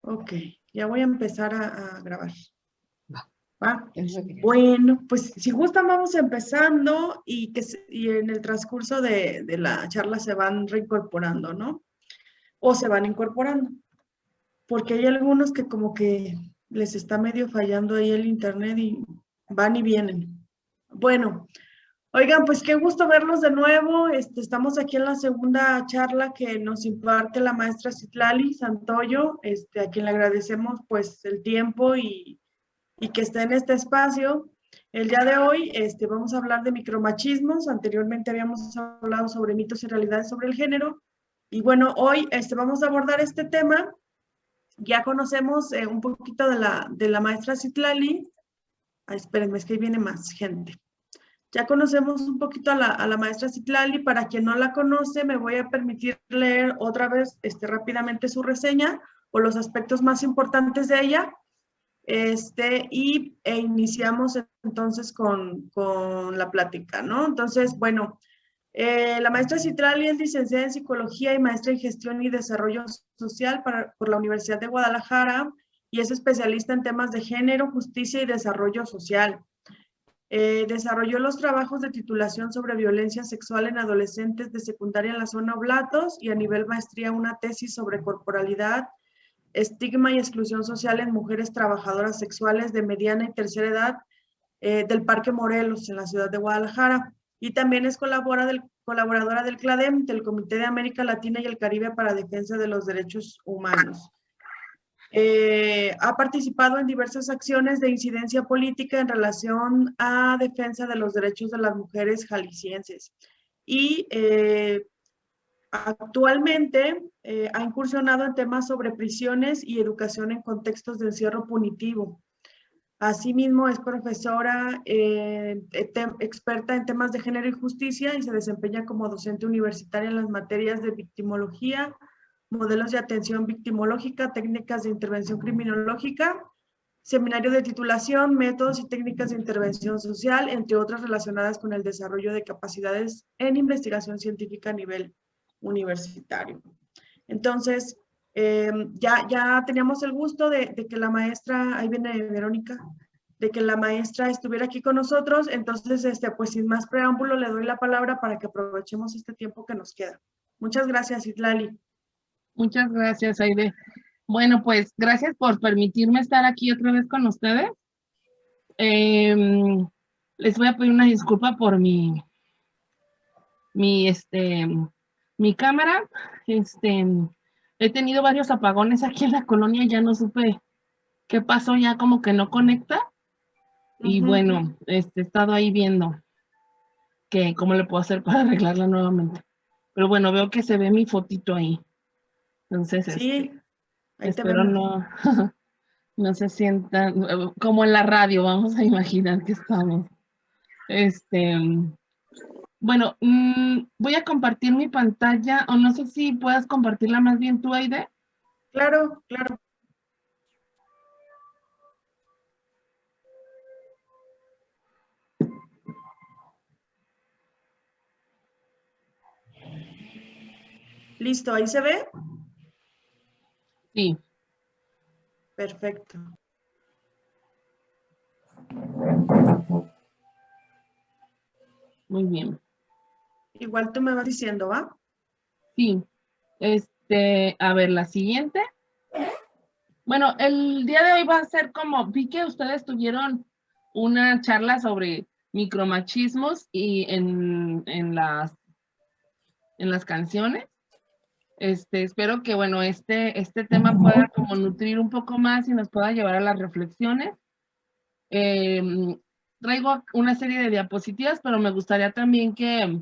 Ok, ya voy a empezar a grabar. Va. ¿Va? Bueno, pues si gustan vamos empezando y en el transcurso de la charla se van reincorporando, ¿no? O se van incorporando, porque hay algunos que como que les está medio fallando ahí el internet y van y vienen. Bueno, oigan, pues qué gusto verlos de nuevo. Estamos aquí en la segunda charla que nos imparte la maestra Citlali Santoyo, a quien le agradecemos pues el tiempo y que esté en este espacio. El día de hoy vamos a hablar de micromachismos. Anteriormente habíamos hablado sobre mitos y realidades sobre el género. Y bueno, hoy vamos a abordar este tema. Ya conocemos un poquito de la maestra Citlali. Espérenme, es que ahí viene más gente. Ya conocemos un poquito a la maestra Citlali. Para quien no la conoce, me voy a permitir leer otra vez rápidamente su reseña o los aspectos más importantes de ella. Iniciamos entonces con la plática, ¿no? Entonces, bueno, la maestra Citlali es licenciada en Psicología y maestra en Gestión y Desarrollo Social por la Universidad de Guadalajara y es especialista en temas de género, justicia y desarrollo social. Desarrolló los trabajos de titulación sobre violencia sexual en adolescentes de secundaria en la zona Oblatos y a nivel maestría una tesis sobre corporalidad, estigma y exclusión social en mujeres trabajadoras sexuales de mediana y tercera edad del Parque Morelos en la ciudad de Guadalajara. Y también es colaboradora del CLADEM, del Comité de América Latina y el Caribe para Defensa de los Derechos Humanos. Ha participado en diversas acciones de incidencia política en relación a defensa de los derechos de las mujeres jaliscienses. Y actualmente ha incursionado en temas sobre prisiones y educación en contextos de encierro punitivo. Asimismo, es profesora experta en temas de género y justicia y se desempeña como docente universitaria en las materias de victimología, modelos de atención victimológica, técnicas de intervención criminológica, seminario de titulación, métodos y técnicas de intervención social, entre otras relacionadas con el desarrollo de capacidades en investigación científica a nivel universitario. Entonces, ya teníamos el gusto de que la maestra, ahí viene Verónica, de que la maestra estuviera aquí con nosotros. Entonces, pues sin más preámbulo, le doy la palabra para que aprovechemos este tiempo que nos queda. Muchas gracias, Citlali. Muchas gracias, Aide. Bueno, pues gracias por permitirme estar aquí otra vez con ustedes. Les voy a pedir una disculpa por mi cámara. He tenido varios apagones aquí en la colonia, ya no supe qué pasó, ya como que no conecta. Y bueno, he estado ahí viendo cómo le puedo hacer para arreglarla nuevamente. Pero bueno, veo que se ve mi fotito ahí. Entonces, sí, ahí espero no se sientan como en la radio, vamos a imaginar que estamos. Bueno, voy a compartir mi pantalla, o no sé si puedas compartirla más bien tú, Aide. Claro, claro. Listo, ¿ahí se ve? Sí. Perfecto. Muy bien. Igual tú me vas diciendo, ¿va? Sí. A ver, la siguiente. Bueno, el día de hoy va a ser como, vi que ustedes tuvieron una charla sobre micromachismos y en las canciones. Espero que, bueno, este tema pueda como nutrir un poco más y nos pueda llevar a las reflexiones. Traigo una serie de diapositivas, pero me gustaría también que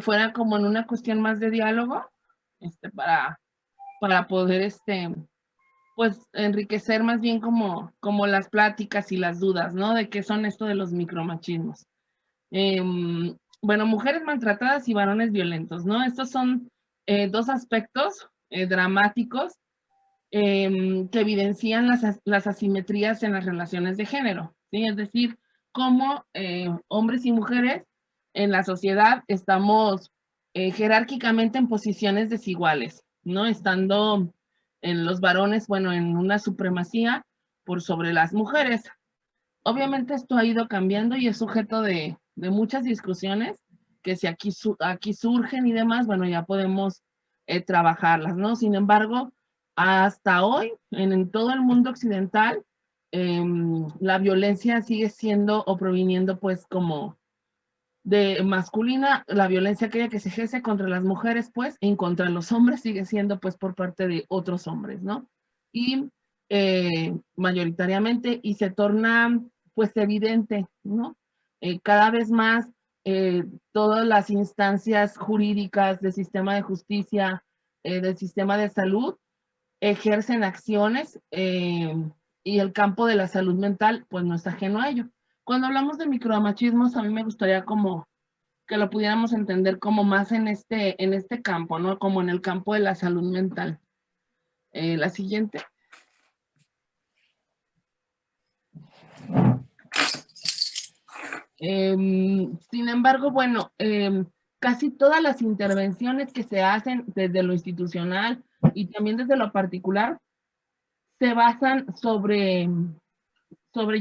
fuera como en una cuestión más de diálogo, para poder, pues, enriquecer más bien como las pláticas y las dudas, ¿no? De qué son esto de los micromachismos. Bueno, mujeres maltratadas y varones violentos, ¿no? Estos son dos aspectos dramáticos que evidencian las asimetrías en las relaciones de género, ¿sí? Es decir, cómo hombres y mujeres en la sociedad estamos jerárquicamente en posiciones desiguales, ¿no? Estando en los varones, bueno, en una supremacía por sobre las mujeres. Obviamente esto ha ido cambiando y es sujeto de muchas discusiones que si aquí surgen y demás, bueno, ya podemos trabajarlas, ¿no? Sin embargo, hasta hoy, en todo el mundo occidental, la violencia sigue siendo o proviniendo pues como de masculina, la violencia aquella que se ejerce contra las mujeres, pues, y contra los hombres sigue siendo, pues, por parte de otros hombres, ¿no? Y mayoritariamente, y se torna, pues, evidente, ¿no? Cada vez más, todas las instancias jurídicas del sistema de justicia, del sistema de salud, ejercen acciones y el campo de la salud mental, pues, no es ajeno a ello. Cuando hablamos de micromachismos, a mí me gustaría como que lo pudiéramos entender como más en este campo, ¿no? Como en el campo de la salud mental. La siguiente. Sin embargo, bueno, casi todas las intervenciones que se hacen desde lo institucional y también desde lo particular se basan sobre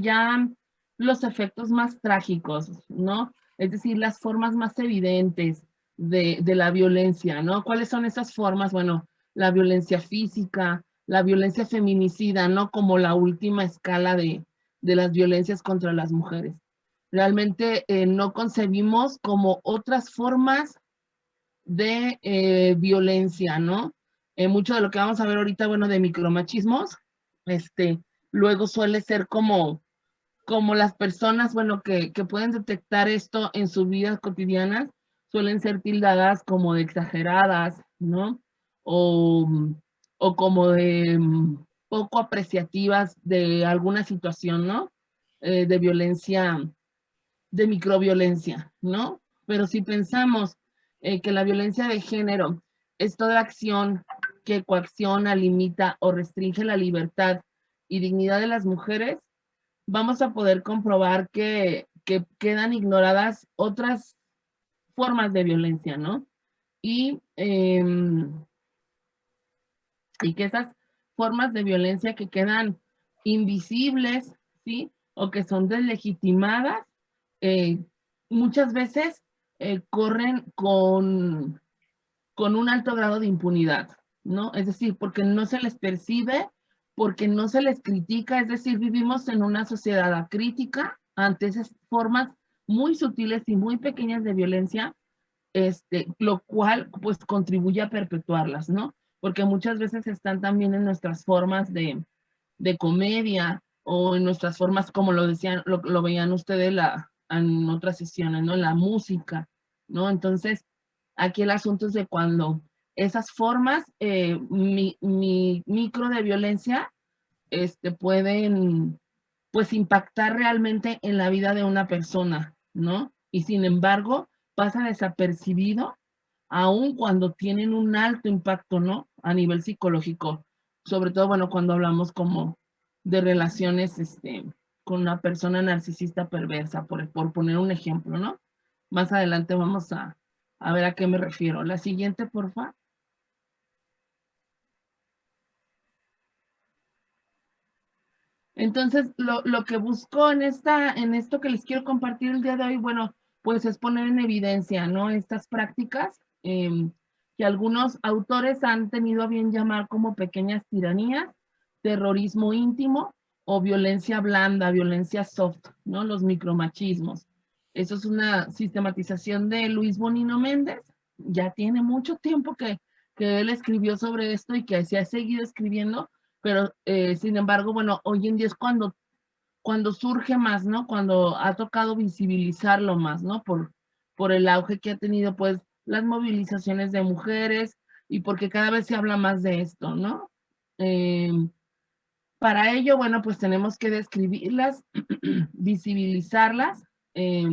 ya los efectos más trágicos, ¿no? Es decir, las formas más evidentes de la violencia, ¿no? ¿Cuáles son esas formas? Bueno, la violencia física, la violencia feminicida, ¿no? Como la última escala de las violencias contra las mujeres. Realmente no concebimos como otras formas de violencia, ¿no? Mucho de lo que vamos a ver ahorita, bueno, de micromachismos, luego suele ser como las personas, bueno, que pueden detectar esto en sus vidas cotidianas, suelen ser tildadas como de exageradas, ¿no? O, o como de poco apreciativas de alguna situación, ¿no? De violencia, de microviolencia, ¿no? Pero si pensamos que la violencia de género es toda acción que coacciona, limita o restringe la libertad y dignidad de las mujeres, vamos a poder comprobar que quedan ignoradas otras formas de violencia, ¿no? Y, y que esas formas de violencia que quedan invisibles, ¿sí? O que son deslegitimadas, eh, muchas veces corren con un alto grado de impunidad, ¿no? Es decir, porque no se les percibe, porque no se les critica, es decir, vivimos en una sociedad acrítica ante esas formas muy sutiles y muy pequeñas de violencia, lo cual pues contribuye a perpetuarlas, ¿no? Porque muchas veces están también en nuestras formas de comedia o en nuestras formas, como lo decían, lo veían ustedes en otras sesiones, ¿no? En la música, ¿no? Entonces, aquí el asunto es de cuando esas formas micro de violencia pueden pues impactar realmente en la vida de una persona, ¿no? Y sin embargo, pasa desapercibido aun cuando tienen un alto impacto, ¿no? A nivel psicológico, sobre todo, bueno, cuando hablamos como de relaciones, con una persona narcisista perversa, por poner un ejemplo, ¿no? Más adelante vamos a ver a qué me refiero. La siguiente, por favor. Entonces, lo que busco en esto que les quiero compartir el día de hoy, bueno, pues es poner en evidencia, ¿no? Estas prácticas que algunos autores han tenido a bien llamar como pequeñas tiranías, terrorismo íntimo o violencia blanda, violencia soft, ¿no? Los micromachismos. Eso es una sistematización de Luis Bonino Méndez. Ya tiene mucho tiempo que él escribió sobre esto y que se ha seguido escribiendo, pero sin embargo, bueno, hoy en día es cuando surge más, ¿no? Cuando ha tocado visibilizarlo más, ¿no? Por el auge que ha tenido, pues, las movilizaciones de mujeres y porque cada vez se habla más de esto, ¿no? Eh, para ello, bueno, pues tenemos que describirlas, visibilizarlas, eh,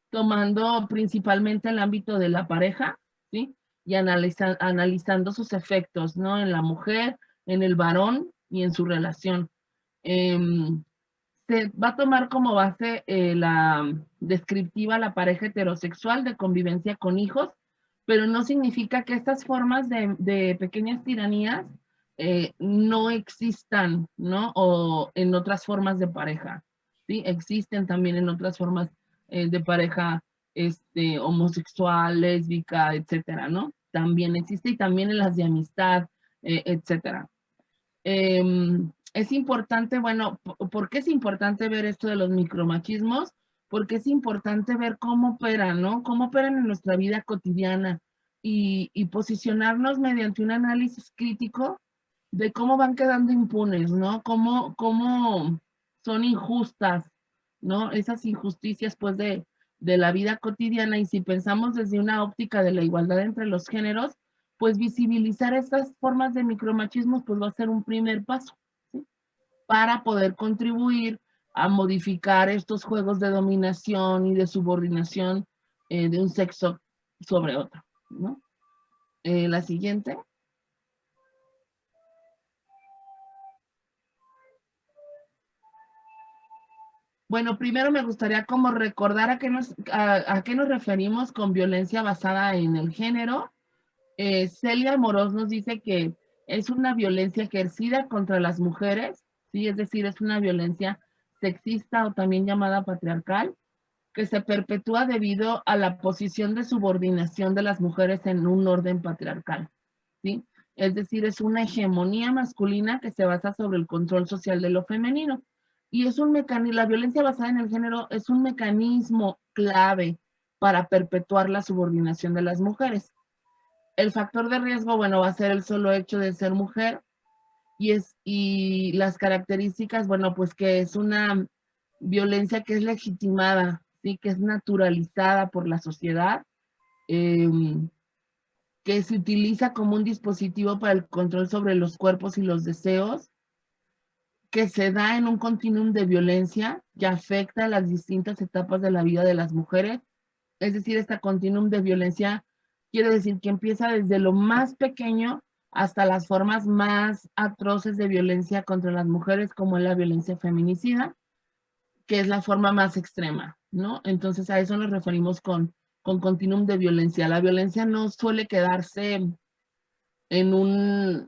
tomando principalmente el ámbito de la pareja, ¿sí? Y analizando sus efectos, ¿no? En la mujer, en el varón y en su relación. Se va a tomar como base la descriptiva la pareja heterosexual de convivencia con hijos, pero no significa que estas formas de pequeñas tiranías no existan, ¿no? O en otras formas de pareja, ¿sí? Existen también en otras formas de pareja homosexual, lésbica, etcétera, ¿no? También existe y también en las de amistad, etcétera. Es importante, bueno, ¿por qué es importante ver esto de los micromachismos? Porque es importante ver cómo operan, ¿no? Cómo operan en nuestra vida cotidiana y posicionarnos mediante un análisis crítico de cómo van quedando impunes, ¿no? Cómo son injustas, ¿no? Esas injusticias, pues, de la vida cotidiana. Y si pensamos desde una óptica de la igualdad entre los géneros, pues visibilizar estas formas de micromachismos, pues va a ser un primer paso, ¿sí? Para poder contribuir a modificar estos juegos de dominación y de subordinación de un sexo sobre otro, ¿no? La siguiente. Bueno, primero me gustaría como recordar a qué nos referimos con violencia basada en el género. Celia Moros nos dice que es una violencia ejercida contra las mujeres, ¿sí? Es decir, es una violencia sexista o también llamada patriarcal, que se perpetúa debido a la posición de subordinación de las mujeres en un orden patriarcal, ¿sí? Es decir, es una hegemonía masculina que se basa sobre el control social de lo femenino. Y es un mecanismo, la violencia basada en el género es un mecanismo clave para perpetuar la subordinación de las mujeres. El factor de riesgo, bueno, va a ser el solo hecho de ser mujer y las características, bueno, pues que es una violencia que es legitimada, ¿sí? Que es naturalizada por la sociedad, eh, que se utiliza como un dispositivo para el control sobre los cuerpos y los deseos, que se da en un continuum de violencia que afecta a las distintas etapas de la vida de las mujeres. Es decir, esta continuum de violencia quiere decir que empieza desde lo más pequeño hasta las formas más atroces de violencia contra las mujeres, como es la violencia feminicida, que es la forma más extrema, ¿no? Entonces a eso nos referimos con continuum de violencia. La violencia no suele quedarse en un,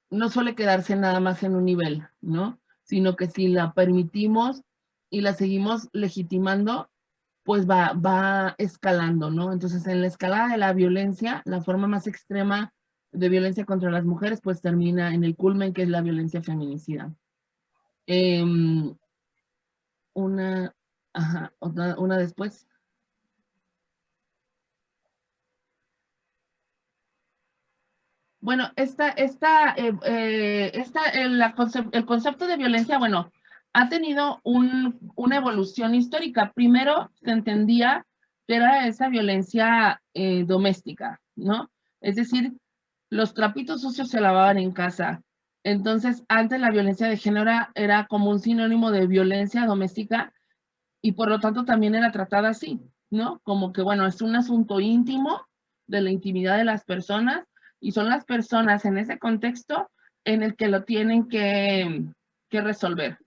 no suele quedarse nada más en un nivel, ¿no? Sino que si la permitimos y la seguimos legitimando, pues va escalando, ¿no? Entonces, en la escalada de la violencia, la forma más extrema de violencia contra las mujeres, pues termina en el culmen, que es la violencia feminicida. Em, una, una después. Bueno, el concepto de violencia, bueno, ha tenido una evolución histórica. Primero se entendía que era esa violencia doméstica, ¿no? Es decir, los trapitos sucios se lavaban en casa. Entonces, antes la violencia de género era como un sinónimo de violencia doméstica y por lo tanto también era tratada así, ¿no? Como que, bueno, es un asunto íntimo de la intimidad de las personas y son las personas en ese contexto en el que lo tienen que resolver.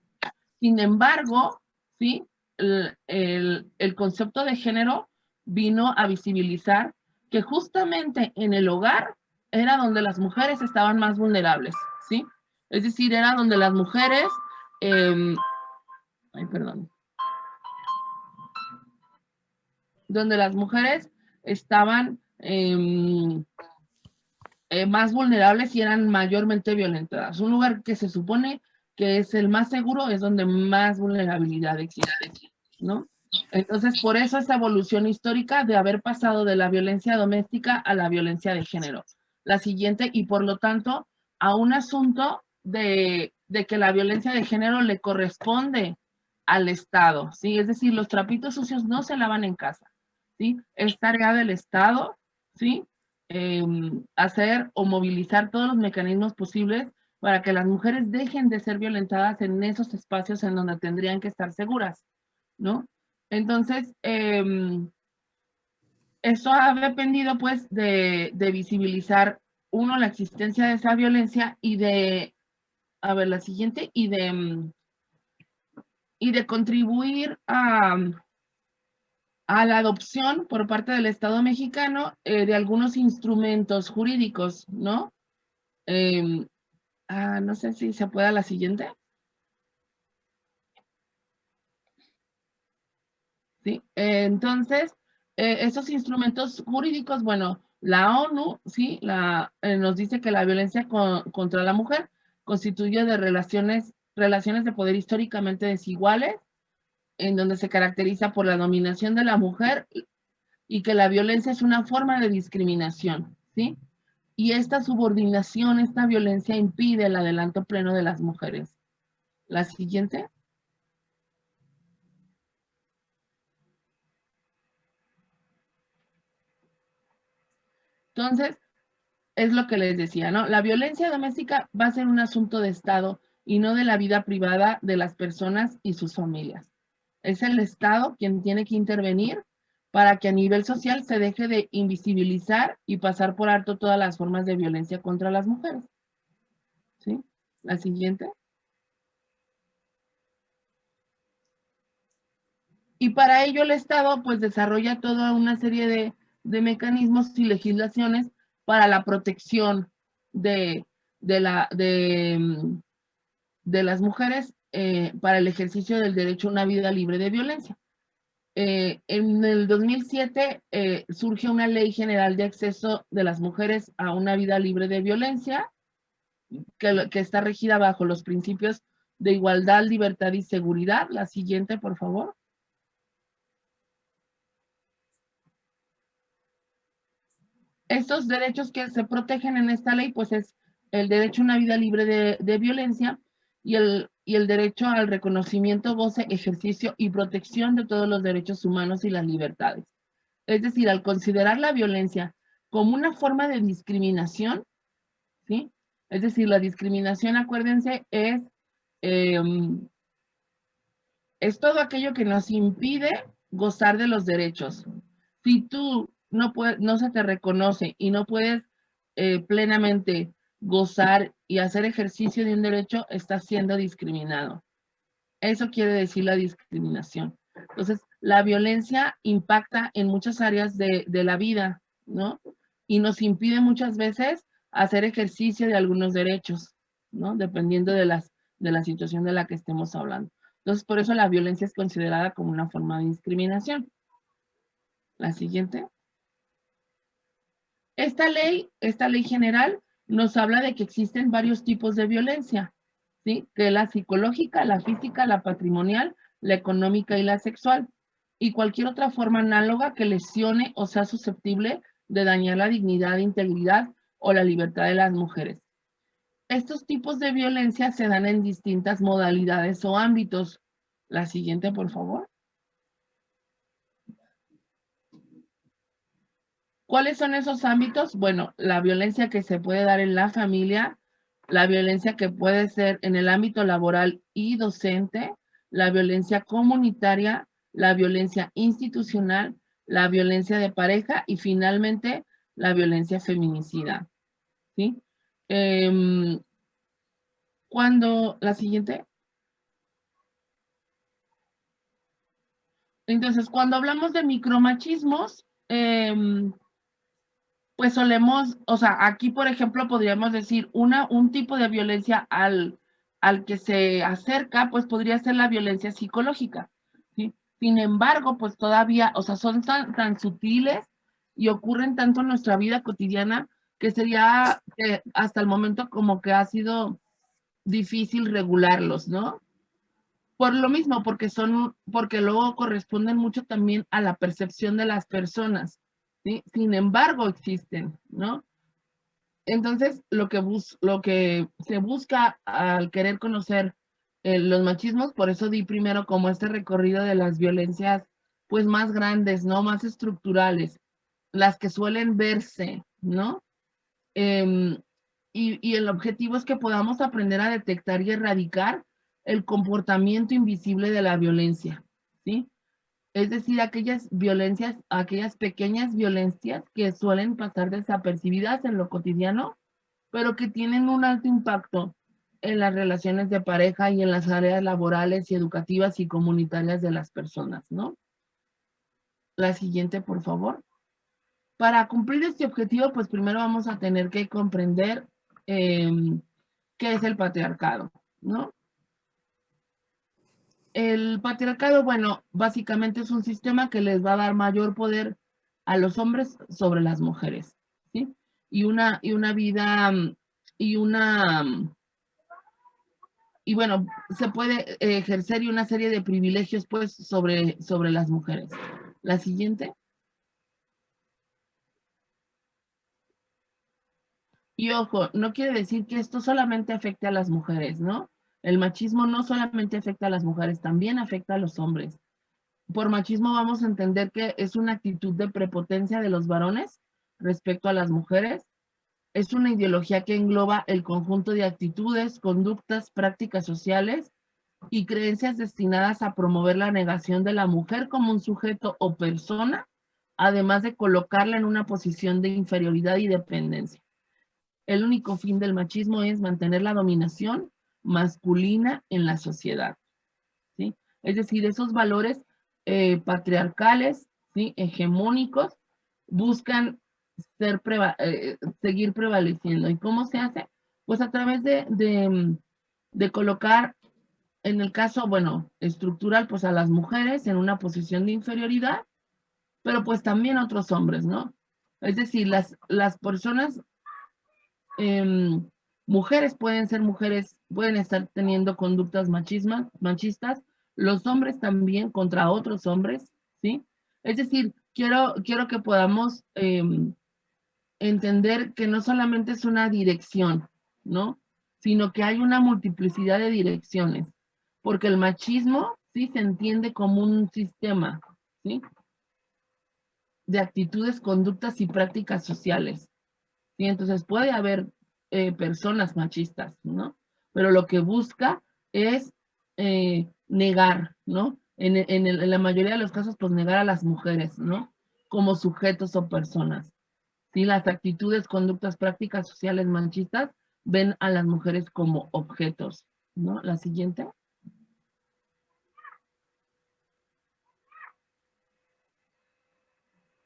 Sin embargo, ¿sí? El concepto de género vino a visibilizar que justamente en el hogar era donde las mujeres estaban más vulnerables, ¿sí? Es decir, era donde las mujeres, ay, perdón, donde las mujeres estaban más vulnerables y eran mayormente violentadas. Un lugar que se supone que es el más seguro es donde más vulnerabilidad existe, ¿no? Entonces, por eso esa evolución histórica de haber pasado de la violencia doméstica a la violencia de género. La siguiente, y por lo tanto, a un asunto de que la violencia de género le corresponde al Estado, ¿sí? Es decir, los trapitos sucios no se lavan en casa, ¿sí? Es tarea del Estado, ¿sí? Hacer o movilizar todos los mecanismos posibles para que las mujeres dejen de ser violentadas en esos espacios en donde tendrían que estar seguras, ¿no? Entonces, eso ha dependido pues de visibilizar, uno, la existencia de esa violencia y a ver, la siguiente, y de contribuir a la adopción por parte del Estado mexicano de algunos instrumentos jurídicos, ¿no? No sé si se puede la siguiente. ¿Sí? Entonces, esos instrumentos jurídicos, bueno, la ONU, ¿sí? Nos dice que la violencia contra la mujer constituye de relaciones de poder históricamente desiguales, en donde se caracteriza por la dominación de la mujer y que la violencia es una forma de discriminación, ¿sí? Y esta subordinación, esta violencia impide el adelanto pleno de las mujeres. La siguiente. Entonces, es lo que les decía, ¿no? La violencia doméstica va a ser un asunto de Estado y no de la vida privada de las personas y sus familias. Es el Estado quien tiene que intervenir para que a nivel social se deje de invisibilizar y pasar por alto todas las formas de violencia contra las mujeres. ¿Sí? La siguiente. Y para ello el Estado pues desarrolla toda una serie de mecanismos y legislaciones para la protección de, de, la, de las mujeres para el ejercicio del derecho a una vida libre de violencia. En el 2007 surge una ley general de acceso de las mujeres a una vida libre de violencia que está regida bajo los principios de igualdad, libertad y seguridad. La siguiente, por favor. Estos derechos que se protegen en esta ley, pues es el derecho a una vida libre de violencia y el derecho al reconocimiento, goce, ejercicio y protección de todos los derechos humanos y las libertades. Es decir, al considerar la violencia como una forma de discriminación, ¿sí? Es decir, la discriminación, acuérdense, eh, es todo aquello que nos impide gozar de los derechos. Si tú no se te reconoce y no puedes plenamente gozar y hacer ejercicio de un derecho, estás siendo discriminado. Eso quiere decir la discriminación. Entonces, la violencia impacta en muchas áreas de la vida, ¿no? Y nos impide muchas veces hacer ejercicio de algunos derechos, ¿no? Dependiendo de la situación de la que estemos hablando. Entonces, por eso la violencia es considerada como una forma de discriminación. La siguiente. Esta ley general nos habla de que existen varios tipos de violencia, ¿sí? Que la psicológica, la física, la patrimonial, la económica y la sexual, y cualquier otra forma análoga que lesione o sea susceptible de dañar la dignidad, integridad o la libertad de las mujeres. Estos tipos de violencia se dan en distintas modalidades o ámbitos. La siguiente, por favor. ¿Cuáles son esos ámbitos? Bueno, la violencia que se puede dar en la familia, la violencia que puede ser en el ámbito laboral y docente, la violencia comunitaria, la violencia institucional, la violencia de pareja y finalmente la violencia feminicida. ¿Sí? La siguiente. Entonces, cuando hablamos de micromachismos, pues solemos, o sea, aquí por ejemplo podríamos decir un tipo de violencia al que se acerca, pues podría ser la violencia psicológica, ¿sí? Sin embargo, pues todavía, o sea, son tan sutiles y ocurren tanto en nuestra vida cotidiana que sería hasta el momento como que ha sido difícil regularlos, ¿no? Por lo mismo, porque luego corresponden mucho también a la percepción de las personas, ¿sí? Sin embargo, existen, ¿no? Entonces, lo que se busca al querer conocer los machismos, por eso di primero como este recorrido de las violencias, pues más grandes, ¿no? Más estructurales, las que suelen verse, ¿no? Em, y el objetivo es que podamos aprender a detectar y erradicar el comportamiento invisible de la violencia, ¿sí? Es decir, aquellas violencias, aquellas pequeñas violencias que suelen pasar desapercibidas en lo cotidiano, pero que tienen un alto impacto en las relaciones de pareja y en las áreas laborales y educativas y comunitarias de las personas, ¿no? La siguiente, por favor. Para cumplir este objetivo, pues primero vamos a tener que comprender ¿qué es el patriarcado? ¿No? El patriarcado, bueno, básicamente es un sistema que les va a dar mayor poder a los hombres sobre las mujeres, ¿sí? Y una vida, y bueno, se puede ejercer y una serie de privilegios, pues, sobre las mujeres. La siguiente. Y ojo, no quiere decir que esto solamente afecte a las mujeres, ¿no? El machismo no solamente afecta a las mujeres, también afecta a los hombres. Por machismo vamos a entender que es una actitud de prepotencia de los varones respecto a las mujeres. Es una ideología que engloba el conjunto de actitudes, conductas, prácticas sociales y creencias destinadas a promover la negación de la mujer como un sujeto o persona, además de colocarla en una posición de inferioridad y dependencia. El único fin del machismo es mantener la dominación masculina en la sociedad, ¿sí? Es decir, esos valores patriarcales, ¿sí? Hegemónicos, buscan seguir prevaleciendo. ¿Y cómo se hace? Pues a través de colocar, en el caso, bueno, estructural, pues a las mujeres en una posición de inferioridad, pero pues también a otros hombres, ¿no? Es decir, las personas mujeres pueden ser mujeres, pueden estar teniendo conductas machistas, los hombres también contra otros hombres, ¿sí? Es decir, quiero que podamos entender que no solamente es una dirección, ¿no? Sino que hay una multiplicidad de direcciones, porque el machismo, sí, se entiende como un sistema, ¿sí? De actitudes, conductas y prácticas sociales. ¿Sí? Entonces puede haber personas machistas, ¿no? Pero lo que busca es negar, ¿no? En la mayoría de los casos, pues negar a las mujeres, ¿no? Como sujetos o personas. ¿Sí? Las actitudes, conductas, prácticas sociales machistas ven a las mujeres como objetos, ¿no? La siguiente.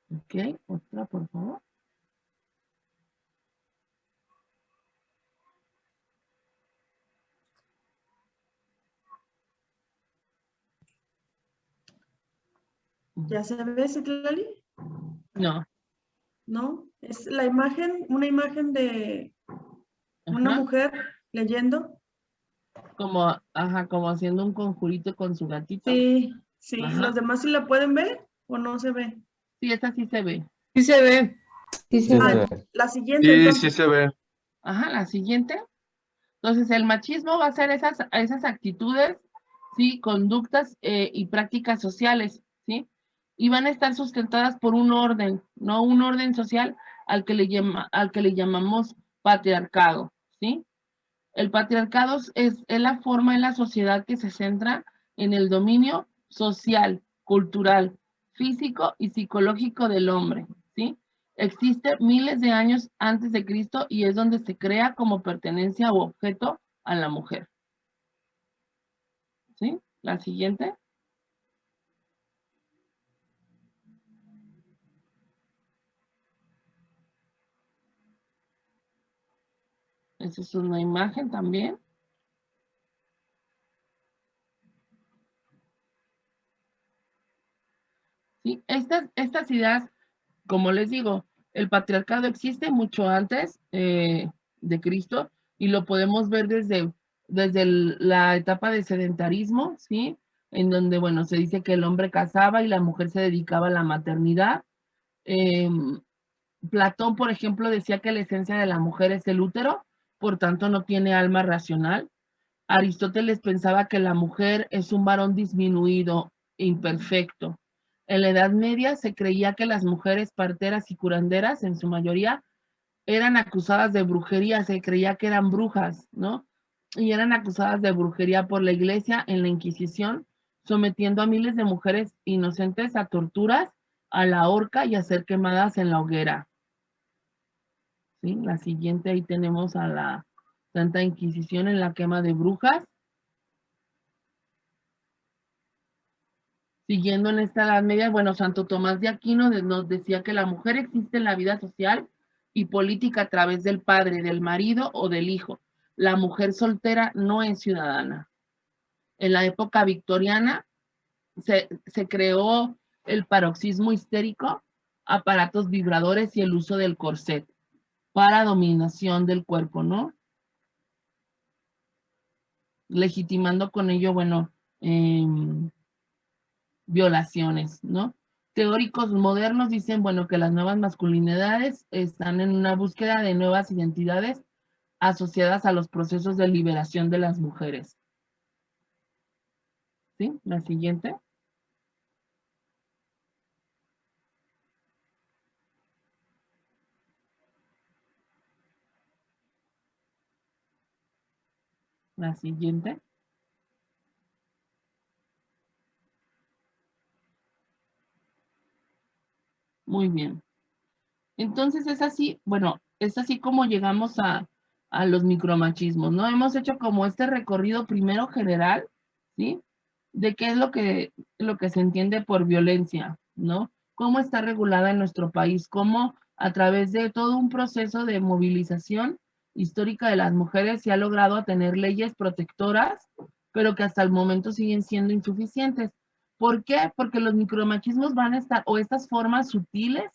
Ok, otra, por favor. ¿Ya se ve, Citlali? No. ¿No? Es la imagen, una imagen de una Ajá. mujer leyendo. Como, ajá, como haciendo un conjurito con su gatito. Sí, sí. ¿Los Ajá. demás sí la pueden ver o no se ve? Sí, esa sí se ve. Sí se ve. Sí se Ah, ve. la siguiente Sí, sí entonces. se ve. Ajá, la siguiente. Entonces, el machismo va a ser esas actitudes, ¿sí? Conductas y prácticas sociales, ¿sí? Y van a estar sustentadas por un orden, ¿no? Un orden social al que le llamamos patriarcado, ¿sí? El patriarcado es la forma en la sociedad que se centra en el dominio social, cultural, físico y psicológico del hombre, ¿sí? Existe miles de años antes de Cristo y es donde se crea como pertenencia o objeto a la mujer, ¿sí? La siguiente. Esa es una imagen también. ¿Sí? Estas ideas, como les digo, el patriarcado existe mucho antes de Cristo y lo podemos ver desde la etapa de sedentarismo, ¿sí? En donde, bueno, se dice que el hombre cazaba y la mujer se dedicaba a la maternidad. Platón, por ejemplo, decía que la esencia de la mujer es el útero, por tanto no tiene alma racional. Aristóteles pensaba que la mujer es un varón disminuido, imperfecto. En la Edad Media se creía que las mujeres parteras y curanderas, en su mayoría, eran acusadas de brujería, se creía que eran brujas, ¿no? Y eran acusadas de brujería por la iglesia en la Inquisición, sometiendo a miles de mujeres inocentes a torturas, a la horca y a ser quemadas en la hoguera. ¿Sí? La siguiente, ahí tenemos a la Santa Inquisición en la quema de brujas. Siguiendo en esta Edad Media, bueno, Santo Tomás de Aquino nos decía que la mujer existe en la vida social y política a través del padre, del marido o del hijo. la mujer soltera no es ciudadana. En la época victoriana se creó el paroxismo histérico, aparatos vibradores y el uso del corset para dominación del cuerpo, ¿no? Legitimando con ello, bueno, violaciones, ¿no? Teóricos modernos dicen, bueno, que las nuevas masculinidades están en una búsqueda de nuevas identidades asociadas a los procesos de liberación de las mujeres. ¿Sí? La siguiente. La siguiente. Muy bien. Entonces es así, bueno, es así como llegamos a los micromachismos, ¿no? Hemos hecho como este recorrido primero general, ¿sí? De qué es lo que se entiende por violencia, ¿no? Cómo está regulada en nuestro país, cómo a través de todo un proceso de movilización histórica de las mujeres se ha logrado tener leyes protectoras, pero que hasta el momento siguen siendo insuficientes. ¿Por qué? Porque los micromachismos van a estar, o estas formas sutiles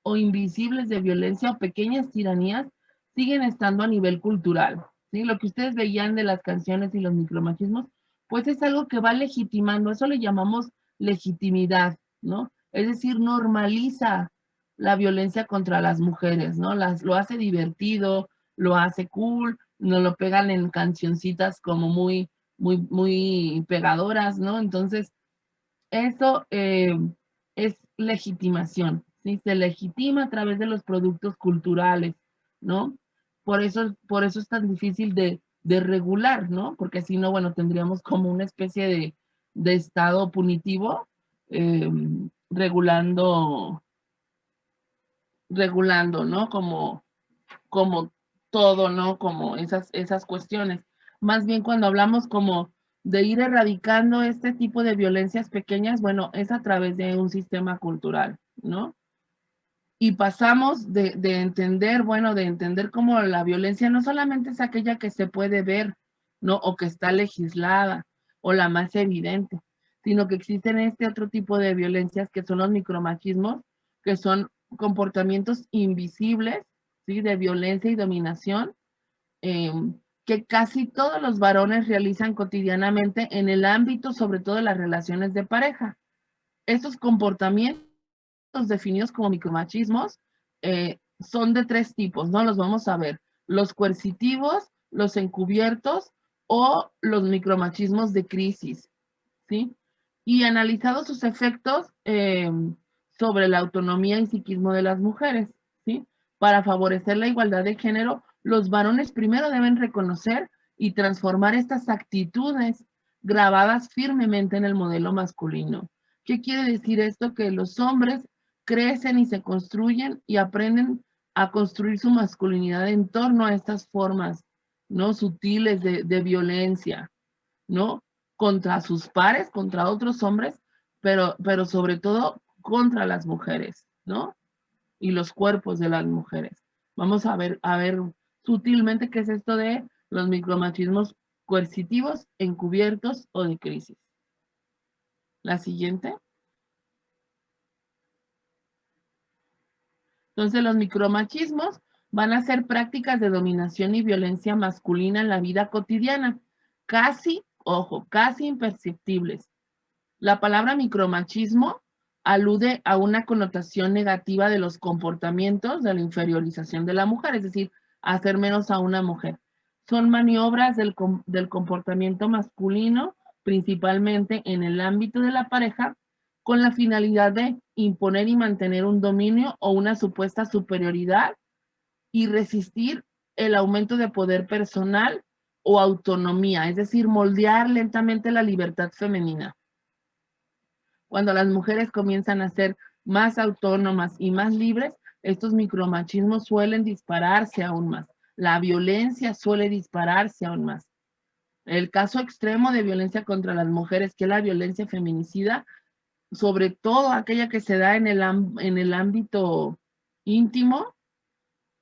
o invisibles de violencia o pequeñas tiranías siguen estando a nivel cultural, ¿sí? Lo que ustedes veían de las canciones y los micromachismos, pues es algo que va legitimando, eso le llamamos legitimidad, ¿no? Es decir, normaliza la violencia contra las mujeres, ¿no? Lo hace divertido, lo hace cool, nos lo pegan en cancioncitas como muy pegadoras, ¿no? Entonces, eso es legitimación, ¿sí? Se legitima a través de los productos culturales, ¿no? Por eso es tan difícil de regular, ¿no? Porque si no, bueno, tendríamos como una especie de estado punitivo eh, regulando, regulando, ¿no? Como todo, ¿no? Como esas cuestiones. Más bien cuando hablamos como de ir erradicando este tipo de violencias pequeñas, bueno, es a través de un sistema cultural, ¿no? Y pasamos de entender, bueno, de entender cómo la violencia no solamente es aquella que se puede ver, ¿no? O que está legislada, o la más evidente, sino que existen este otro tipo de violencias que son los micromachismos, que son comportamientos invisibles, ¿sí? De violencia y dominación, eh, que casi todos los varones realizan cotidianamente en el ámbito, sobre todo de las relaciones de pareja. Estos comportamientos definidos como micromachismos son de tres tipos, ¿no? Los vamos a ver. Los coercitivos, los encubiertos o los micromachismos de crisis, ¿sí? Y analizados sus efectos sobre la autonomía y psiquismo de las mujeres, ¿sí? Para favorecer la igualdad de género, los varones primero deben reconocer y transformar estas actitudes grabadas firmemente en el modelo masculino. ¿Qué quiere decir esto? Que los hombres crecen y se construyen y aprenden a construir su masculinidad en torno a estas formas, ¿no? Sutiles de violencia, ¿no? Contra sus pares, contra otros hombres, pero sobre todo contra las mujeres, ¿no? Y los cuerpos de las mujeres. Vamos a ver sutilmente qué es esto de los micromachismos coercitivos, encubiertos o de crisis. La siguiente. Entonces, los micromachismos van a ser prácticas de dominación y violencia masculina en la vida cotidiana, casi, ojo, casi imperceptibles. La palabra micromachismo alude a una connotación negativa de los comportamientos de la inferiorización de la mujer, es decir, hacer menos a una mujer. Son maniobras del comportamiento masculino, principalmente en el ámbito de la pareja, con la finalidad de imponer y mantener un dominio o una supuesta superioridad y resistir el aumento de poder personal o autonomía, es decir, moldear lentamente la libertad femenina. Cuando las mujeres comienzan a ser más autónomas y más libres, estos micromachismos suelen dispararse aún más. La violencia suele dispararse aún más. El caso extremo de violencia contra las mujeres, que es la violencia feminicida, sobre todo aquella que se da en el ámbito íntimo,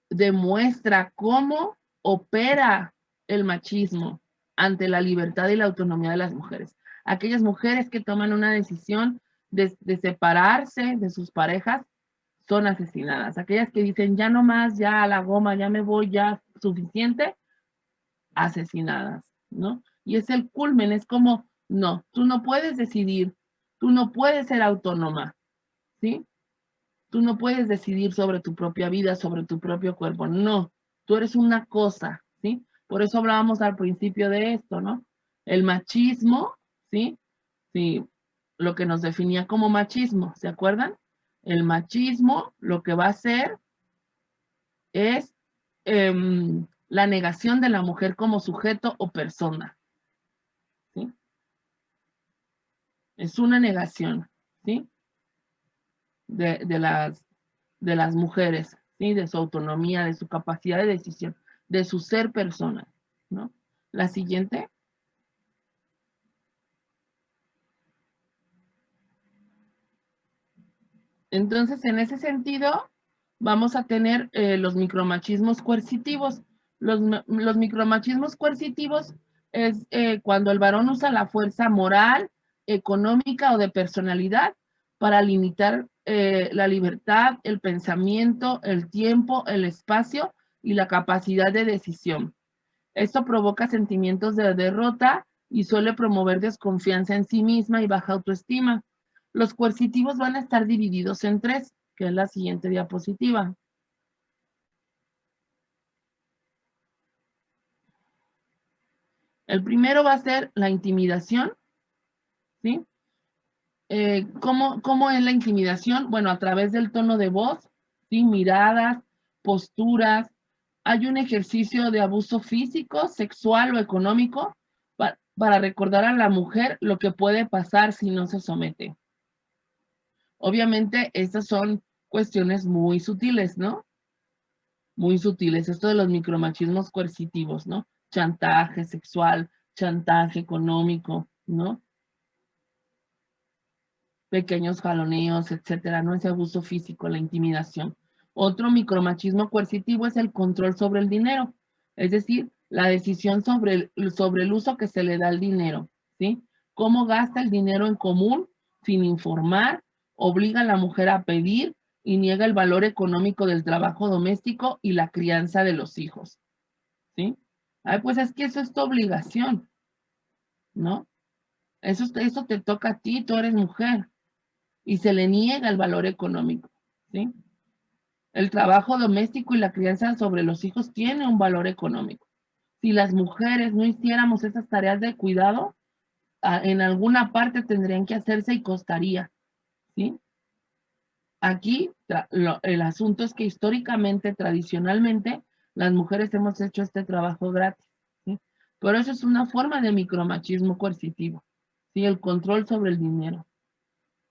demuestra cómo opera el machismo ante la libertad y la autonomía de las mujeres. Aquellas mujeres que toman una decisión de separarse de sus parejas son asesinadas. Aquellas que dicen, ya no más, ya a la goma, ya me voy, ya suficiente, asesinadas, ¿no? Y es el culmen, es como, no, tú no puedes decidir, tú no puedes ser autónoma, ¿sí? Tú no puedes decidir sobre tu propia vida, sobre tu propio cuerpo, no, tú eres una cosa, ¿sí? Por eso hablábamos al principio de esto, ¿no? El machismo, ¿sí? Sí, lo que nos definía como machismo, ¿se acuerdan? El machismo lo que va a hacer es la negación de la mujer como sujeto o persona, ¿sí? Es una negación, ¿sí? De las mujeres, ¿sí? De su autonomía, de su capacidad de decisión, de su ser persona, ¿no? La siguiente. Entonces, en ese sentido, vamos a tener los micromachismos coercitivos. Los micromachismos coercitivos es cuando el varón usa la fuerza moral, económica o de personalidad para limitar la libertad, el pensamiento, el tiempo, el espacio y la capacidad de decisión. Esto provoca sentimientos de derrota y suele promover desconfianza en sí misma y baja autoestima. Los coercitivos van a estar divididos en tres, que es la siguiente diapositiva. El primero va a ser la intimidación, ¿sí? ¿Cómo es la intimidación? Bueno, a través del tono de voz, ¿sí? Miradas, posturas. Hay un ejercicio de abuso físico, sexual o económico para recordar a la mujer lo que puede pasar si no se somete. Obviamente, estas son cuestiones muy sutiles, ¿no? Muy sutiles. Esto de los micromachismos coercitivos, ¿no? Chantaje sexual, chantaje económico, ¿no? Pequeños jaloneos, etcétera, ¿no? Ese abuso físico, la intimidación. Otro micromachismo coercitivo es el control sobre el dinero, es decir, la decisión sobre el uso que se le da al dinero, ¿sí? Cómo gasta el dinero en común sin informar, obliga a la mujer a pedir y niega el valor económico del trabajo doméstico y la crianza de los hijos, ¿sí? Ay, pues es que eso es tu obligación, ¿no? Eso te toca a ti, tú eres mujer y se le niega el valor económico, ¿sí? El trabajo doméstico y la crianza sobre los hijos tiene un valor económico. Si las mujeres no hiciéramos esas tareas de cuidado, en alguna parte tendrían que hacerse y costaría, ¿sí? Aquí el asunto es que históricamente, tradicionalmente, las mujeres hemos hecho este trabajo gratis, ¿sí? Pero eso es una forma de micromachismo coercitivo, ¿sí? El control sobre el dinero.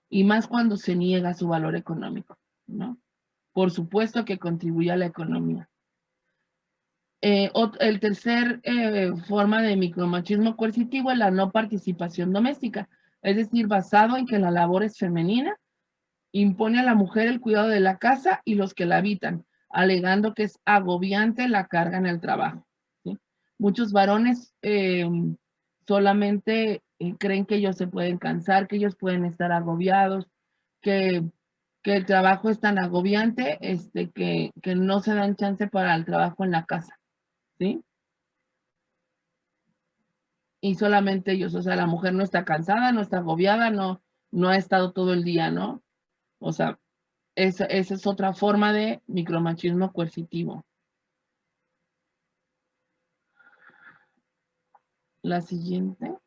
Y más cuando se niega su valor económico, ¿no? Por supuesto que contribuye a la economía. El tercer forma de micromachismo coercitivo es la no participación doméstica, es decir, basado en que la labor es femenina, impone a la mujer el cuidado de la casa y los que la habitan, alegando que es agobiante la carga en el trabajo, ¿sí? Muchos varones solamente creen que ellos se pueden cansar, que ellos pueden estar agobiados, que el trabajo es tan agobiante que no se dan chance para el trabajo en la casa, ¿sí? Y solamente ellos, o sea, la mujer no está cansada, no está agobiada, no ha estado todo el día, ¿no? O sea, esa es otra forma de micromachismo coercitivo. La siguiente.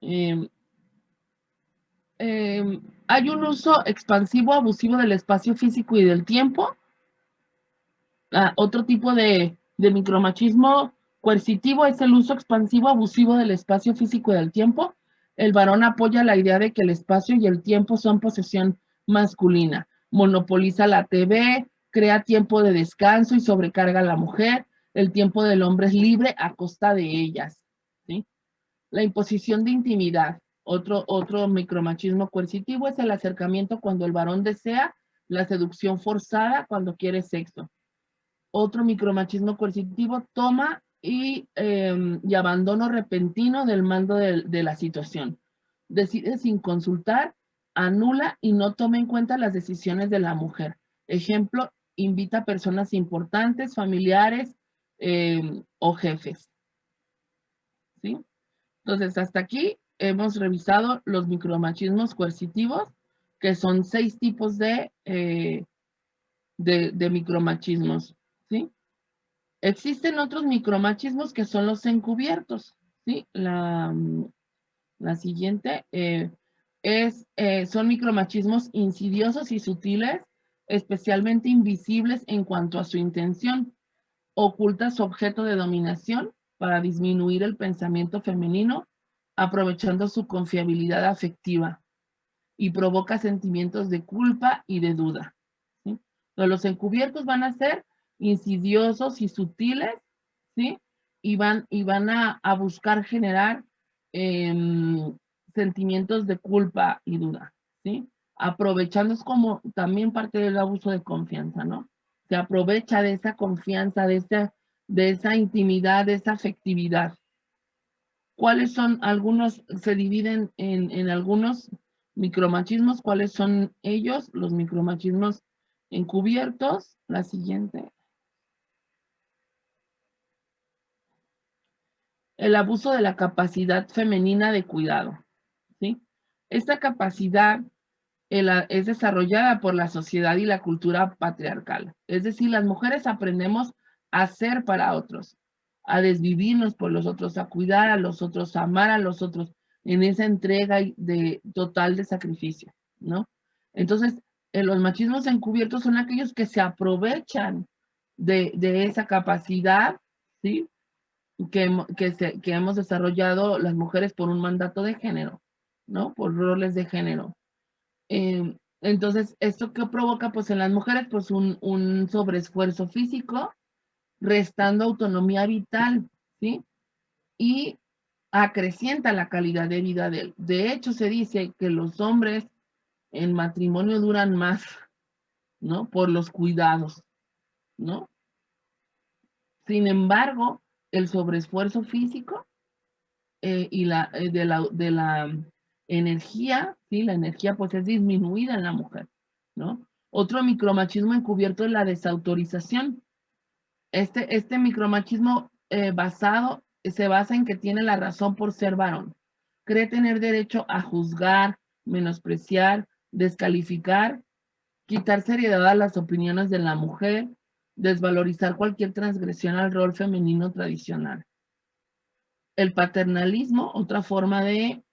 Eh, hay un uso expansivo, abusivo del espacio físico y del tiempo. Otro tipo de micromachismo coercitivo es el uso expansivo, abusivo del espacio físico y del tiempo. El varón apoya la idea de que el espacio y el tiempo son posesión masculina. Monopoliza la TV, crea tiempo de descanso y sobrecarga a la mujer. El tiempo del hombre es libre a costa de ellas, ¿sí? La imposición de intimidad. Otro micromachismo coercitivo es el acercamiento cuando el varón desea la seducción forzada cuando quiere sexo. Otro micromachismo coercitivo, toma y abandono repentino del mando de la situación. Decide sin consultar, anula y no toma en cuenta las decisiones de la mujer. Ejemplo, invita a personas importantes, familiares o jefes. ¿Sí? Entonces, hasta aquí hemos revisado los micromachismos coercitivos, que son 6 tipos de micromachismos. ¿Sí? Existen otros micromachismos que son los encubiertos, ¿sí? La siguiente son micromachismos insidiosos y sutiles, especialmente invisibles en cuanto a su intención. Oculta su objeto de dominación para disminuir el pensamiento femenino, aprovechando su confiabilidad afectiva y provoca sentimientos de culpa y de duda. ¿Sí? Entonces, los encubiertos van a ser insidiosos y sutiles, ¿sí? Y van a buscar generar sentimientos de culpa y duda, ¿sí? Aprovechando, es como también parte del abuso de confianza, ¿no? Se aprovecha de esa confianza, de esa intimidad, de esa afectividad. ¿Cuáles son algunos? Se dividen en algunos micromachismos. ¿Cuáles son ellos? Los micromachismos encubiertos. La siguiente. El abuso de la capacidad femenina de cuidado, ¿sí? Esta capacidad es desarrollada por la sociedad y la cultura patriarcal. Es decir, las mujeres aprendemos a ser para otros, a desvivirnos por los otros, a cuidar a los otros, a amar a los otros, en esa entrega total de sacrificio, ¿no? Entonces, los machismos encubiertos son aquellos que se aprovechan de esa capacidad, ¿sí? Que hemos desarrollado las mujeres por un mandato de género, ¿no? Por roles de género. Entonces, ¿esto qué provoca? Pues en las mujeres, pues un sobreesfuerzo físico, restando autonomía vital, ¿sí? Y acrecienta la calidad de vida de él. De hecho, se dice que los hombres en matrimonio duran más, ¿no? Por los cuidados, ¿no? Sin embargo, el sobreesfuerzo físico y de la energía, ¿sí? La energía pues es disminuida en la mujer, ¿no? Otro micromachismo encubierto es la desautorización. Este micromachismo se basa en que tiene la razón por ser varón. Cree tener derecho a juzgar, menospreciar, descalificar, quitar seriedad a las opiniones de la mujer, desvalorizar cualquier transgresión al rol femenino tradicional. El paternalismo, otra forma de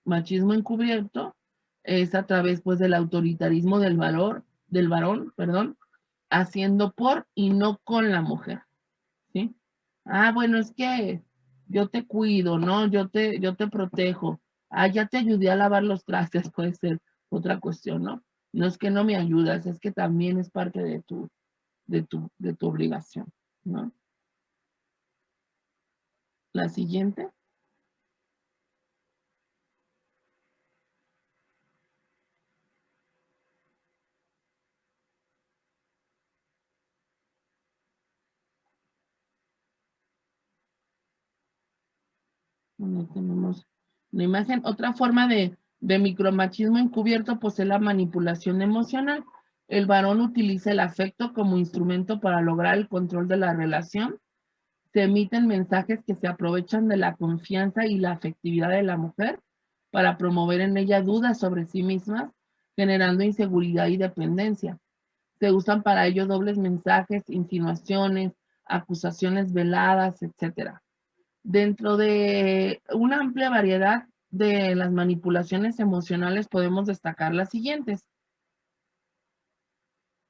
machismo encubierto, es a través pues del autoritarismo del varón, perdón, haciendo por y no con la mujer, ¿sí? Ah, bueno, es que yo te cuido, ¿no? Yo te protejo. Ah, ya te ayudé a lavar los trastes, puede ser otra cuestión, ¿no? No es que no me ayudas, es que también es parte de tu obligación, ¿no? La siguiente. Bueno, tenemos una imagen. Otra forma de micromachismo encubierto pues es la manipulación emocional. El varón utiliza el afecto como instrumento para lograr el control de la relación. Se emiten mensajes que se aprovechan de la confianza y la afectividad de la mujer para promover en ella dudas sobre sí mismas, generando inseguridad y dependencia. Se usan para ello dobles mensajes, insinuaciones, acusaciones veladas, etc. Dentro de una amplia variedad de las manipulaciones emocionales podemos destacar las siguientes.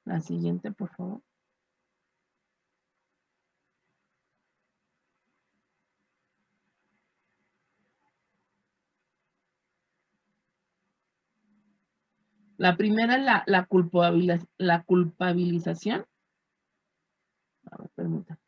La siguiente, por favor. La primera es la culpabilización. A ver, permítame.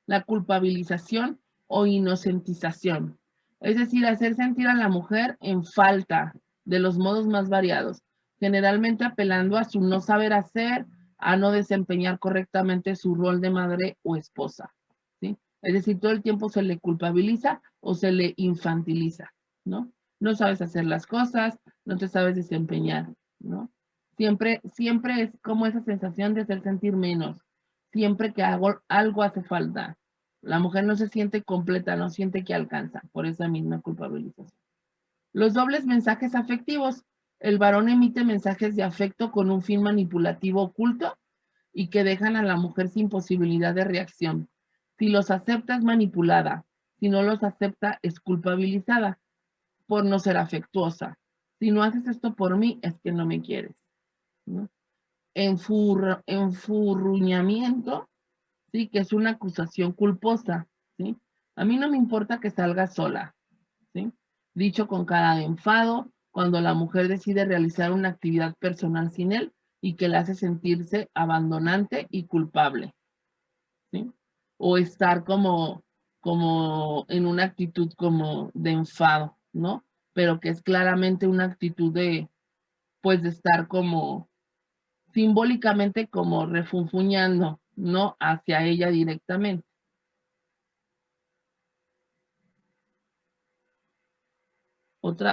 La culpabilización o inocentización. Es decir, hacer sentir a la mujer en falta de los modos más variados, generalmente apelando a su no saber hacer, a no desempeñar correctamente su rol de madre o esposa, ¿sí? Es decir, todo el tiempo se le culpabiliza o se le infantiliza, ¿no? No sabes hacer las cosas, no te sabes desempeñar, ¿no? Siempre es como esa sensación de hacer sentir menos, siempre que algo hace falta. La mujer no se siente completa, no siente que alcanza por esa misma culpabilización. Los dobles mensajes afectivos. El varón emite mensajes de afecto con un fin manipulativo oculto y que dejan a la mujer sin posibilidad de reacción. Si los acepta es manipulada, si no los acepta es culpabilizada por no ser afectuosa. Si no haces esto por mí es que no me quieres, ¿no? Enfurruñamiento, ¿sí? Que es una acusación culposa, ¿sí? A mí no me importa que salga sola, ¿sí? Dicho con cara de enfado, cuando la mujer decide realizar una actividad personal sin él y que la hace sentirse abandonante y culpable, ¿sí? O estar como en una actitud como de enfado, ¿no? Pero que es claramente una actitud de, pues, de estar como simbólicamente como refunfuñando, no hacia ella directamente.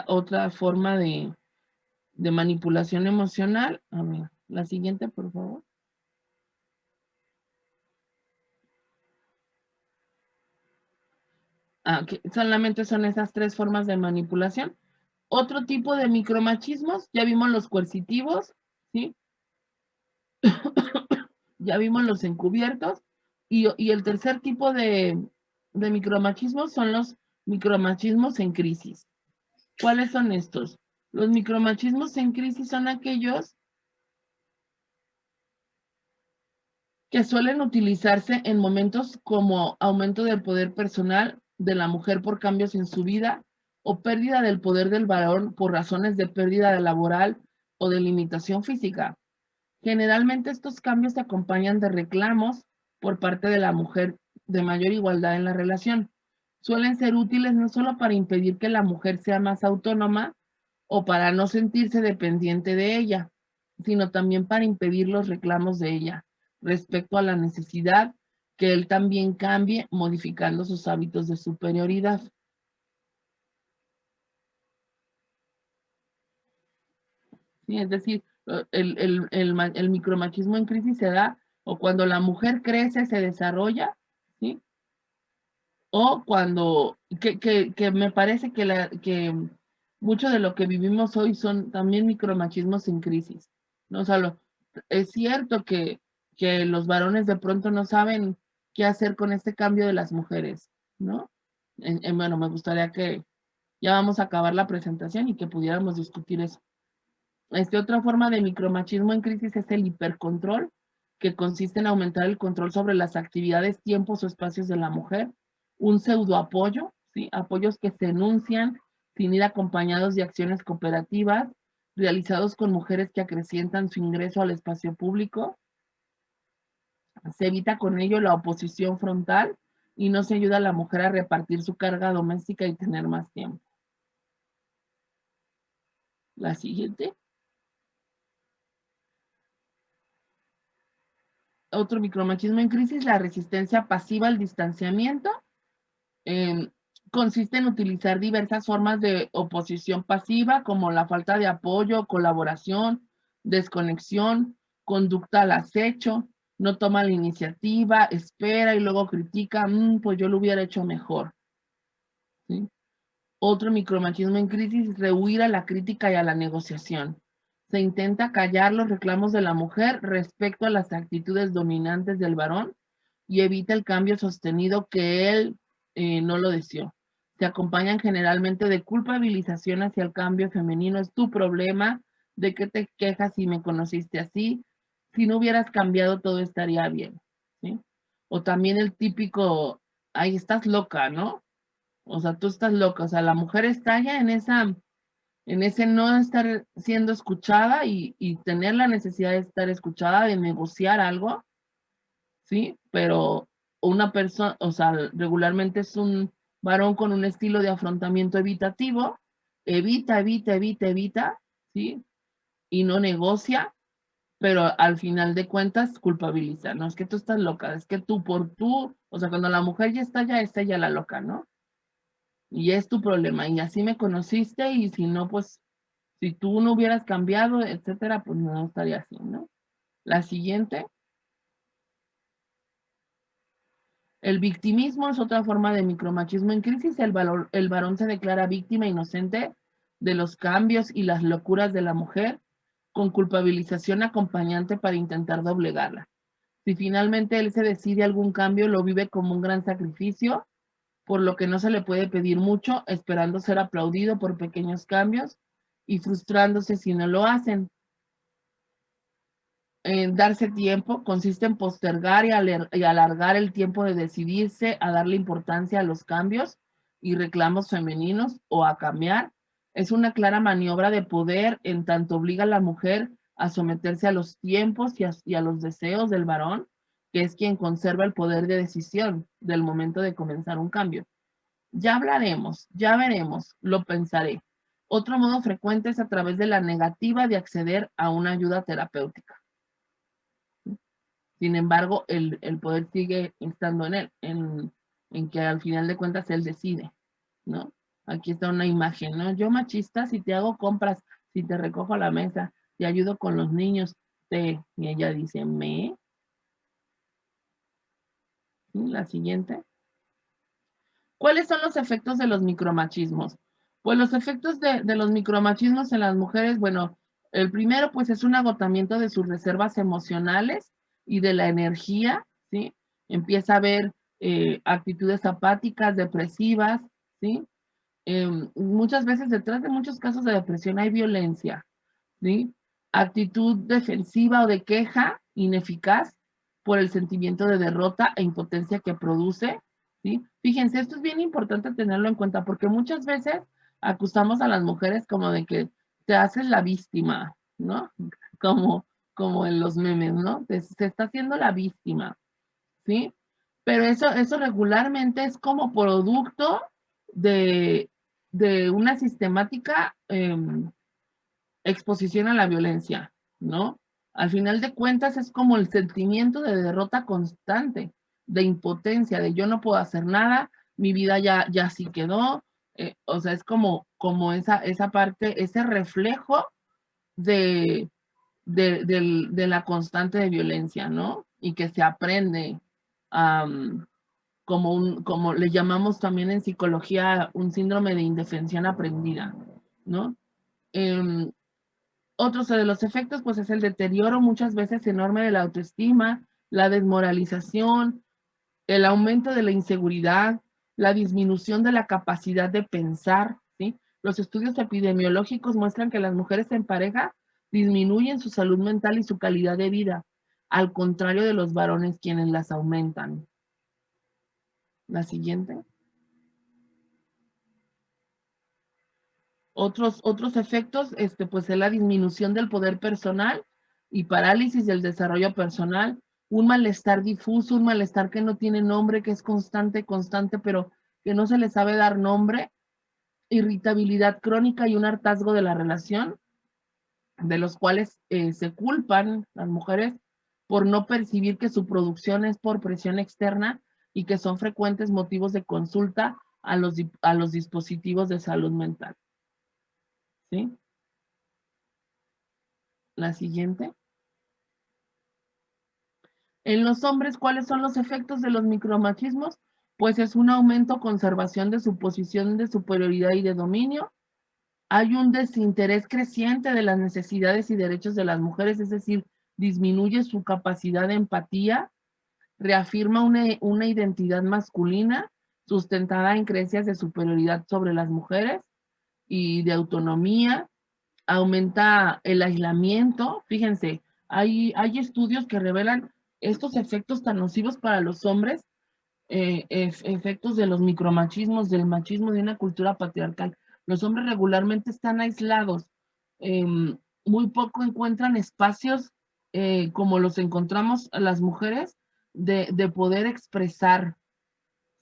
Otra forma de manipulación emocional. A ver, la siguiente, por favor. Que solamente son esas tres formas de manipulación. Otro tipo de micromachismos, ya vimos los coercitivos, ¿sí? Ya vimos los encubiertos. Y el tercer tipo de micromachismos son los micromachismos en crisis. ¿Cuáles son estos? Los micromachismos en crisis son aquellos que suelen utilizarse en momentos como aumento del poder personal de la mujer por cambios en su vida o pérdida del poder del varón por razones de pérdida laboral o de limitación física. Generalmente estos cambios se acompañan de reclamos por parte de la mujer de mayor igualdad en la relación. Suelen ser útiles no solo para impedir que la mujer sea más autónoma o para no sentirse dependiente de ella, sino también para impedir los reclamos de ella respecto a la necesidad que él también cambie modificando sus hábitos de superioridad. ¿Sí? Es decir, el micromachismo en crisis se da o cuando la mujer crece, se desarrolla, ¿sí? O cuando, que me parece que mucho de lo que vivimos hoy son también micromachismos en crisis, ¿no? O sea, es cierto que los varones de pronto no saben qué hacer con este cambio de las mujeres, ¿no? Bueno, me gustaría que ya vamos a acabar la presentación y que pudiéramos discutir eso. Otra forma de micromachismo en crisis es el hipercontrol, que consiste en aumentar el control sobre las actividades, tiempos o espacios de la mujer. Un pseudoapoyo, ¿sí? Apoyos que se enuncian sin ir acompañados de acciones cooperativas, realizados con mujeres que acrecientan su ingreso al espacio público. Se evita con ello la oposición frontal y no se ayuda a la mujer a repartir su carga doméstica y tener más tiempo. La siguiente. Otro micromachismo en crisis, la resistencia pasiva al distanciamiento. Eh, Consiste en utilizar diversas formas de oposición pasiva, como la falta de apoyo, colaboración, desconexión, conducta al acecho, no toma la iniciativa, espera y luego critica, pues yo lo hubiera hecho mejor, ¿sí? Otro micromachismo en crisis, rehuir a la crítica y a la negociación. Se intenta callar los reclamos de la mujer respecto a las actitudes dominantes del varón y evita el cambio sostenido que él no lo deseó. Se acompañan generalmente de culpabilización hacia el cambio femenino. Es tu problema, de qué te quejas si me conociste así. Si no hubieras cambiado, todo estaría bien, ¿sí? O también el típico, ahí estás loca, ¿no? O sea, tú estás loca. O sea, la mujer está ya en ese no estar siendo escuchada y tener la necesidad de estar escuchada, de negociar algo, ¿sí? Pero una persona, o sea, regularmente es un varón con un estilo de afrontamiento evitativo, evita, ¿sí? Y no negocia, pero al final de cuentas culpabiliza, ¿no? Es que tú estás loca, es que o sea, cuando la mujer ya está ya la loca, ¿no? Y es tu problema, y así me conociste, y si no, pues, si tú no hubieras cambiado, etcétera, pues no estaría así, ¿no? La siguiente. El victimismo es otra forma de micromachismo en crisis. El varón se declara víctima inocente de los cambios y las locuras de la mujer, con culpabilización acompañante para intentar doblegarla. Si finalmente él se decide algún cambio, lo vive como un gran sacrificio, por lo que no se le puede pedir mucho, esperando ser aplaudido por pequeños cambios y frustrándose si no lo hacen. Darse tiempo consiste en postergar y alargar el tiempo de decidirse a darle importancia a los cambios y reclamos femeninos o a cambiar. Es una clara maniobra de poder en tanto obliga a la mujer a someterse a los tiempos y a los deseos del varón, que es quien conserva el poder de decisión del momento de comenzar un cambio. Ya hablaremos, ya veremos, lo pensaré. Otro modo frecuente es a través de la negativa de acceder a una ayuda terapéutica. Sin embargo, el poder sigue estando en él, en que al final de cuentas él decide, ¿no? Aquí está una imagen, ¿no? Yo machista, si te hago compras, si te recojo la mesa, te ayudo con los niños, y ella dice, ¿me? ¿Sí? La siguiente. ¿Cuáles son los efectos de los micromachismos? Pues los efectos de los micromachismos en las mujeres, bueno, el primero pues es un agotamiento de sus reservas emocionales y de la energía, ¿sí? Empieza a haber actitudes apáticas, depresivas, ¿sí? Muchas veces detrás de muchos casos de depresión hay violencia, ¿sí? Actitud defensiva o de queja ineficaz por el sentimiento de derrota e impotencia que produce, ¿sí? Fíjense, esto es bien importante tenerlo en cuenta porque muchas veces acusamos a las mujeres como de que te haces la víctima, ¿no? Como, como en los memes, ¿no? Se está haciendo la víctima, ¿sí? Pero eso regularmente es como producto de, de una sistemática exposición a la violencia, ¿no? Al final de cuentas es como el sentimiento de derrota constante, de impotencia, de yo no puedo hacer nada, mi vida ya sí quedó, o sea, es como esa parte, ese reflejo de, de la constante de violencia, ¿no? Y que se aprende como le llamamos también en psicología, un síndrome de indefensión aprendida, ¿no? Em, Otro de los efectos, pues, es el deterioro muchas veces enorme de la autoestima, la desmoralización, el aumento de la inseguridad, la disminución de la capacidad de pensar, ¿sí? Los estudios epidemiológicos muestran que las mujeres en pareja disminuyen su salud mental y su calidad de vida, al contrario de los varones quienes las aumentan. La siguiente. Otros efectos, pues es la disminución del poder personal y parálisis del desarrollo personal, un malestar difuso, un malestar que no tiene nombre, que es constante, pero que no se le sabe dar nombre, irritabilidad crónica y un hartazgo de la relación, de los cuales se culpan las mujeres por no percibir que su producción es por presión externa y que son frecuentes motivos de consulta a los dispositivos de salud mental. ¿Sí? La siguiente. En los hombres, ¿cuáles son los efectos de los micromachismos? Pues es un aumento o conservación de su posición de superioridad y de dominio. Hay un desinterés creciente de las necesidades y derechos de las mujeres, es decir, disminuye su capacidad de empatía, reafirma una identidad masculina sustentada en creencias de superioridad sobre las mujeres y de autonomía, aumenta el aislamiento. Fíjense, hay estudios que revelan estos efectos tan nocivos para los hombres, efectos de los micromachismos, del machismo de una cultura patriarcal. Los hombres regularmente están aislados, muy poco encuentran espacios como los encontramos a las mujeres de poder expresar,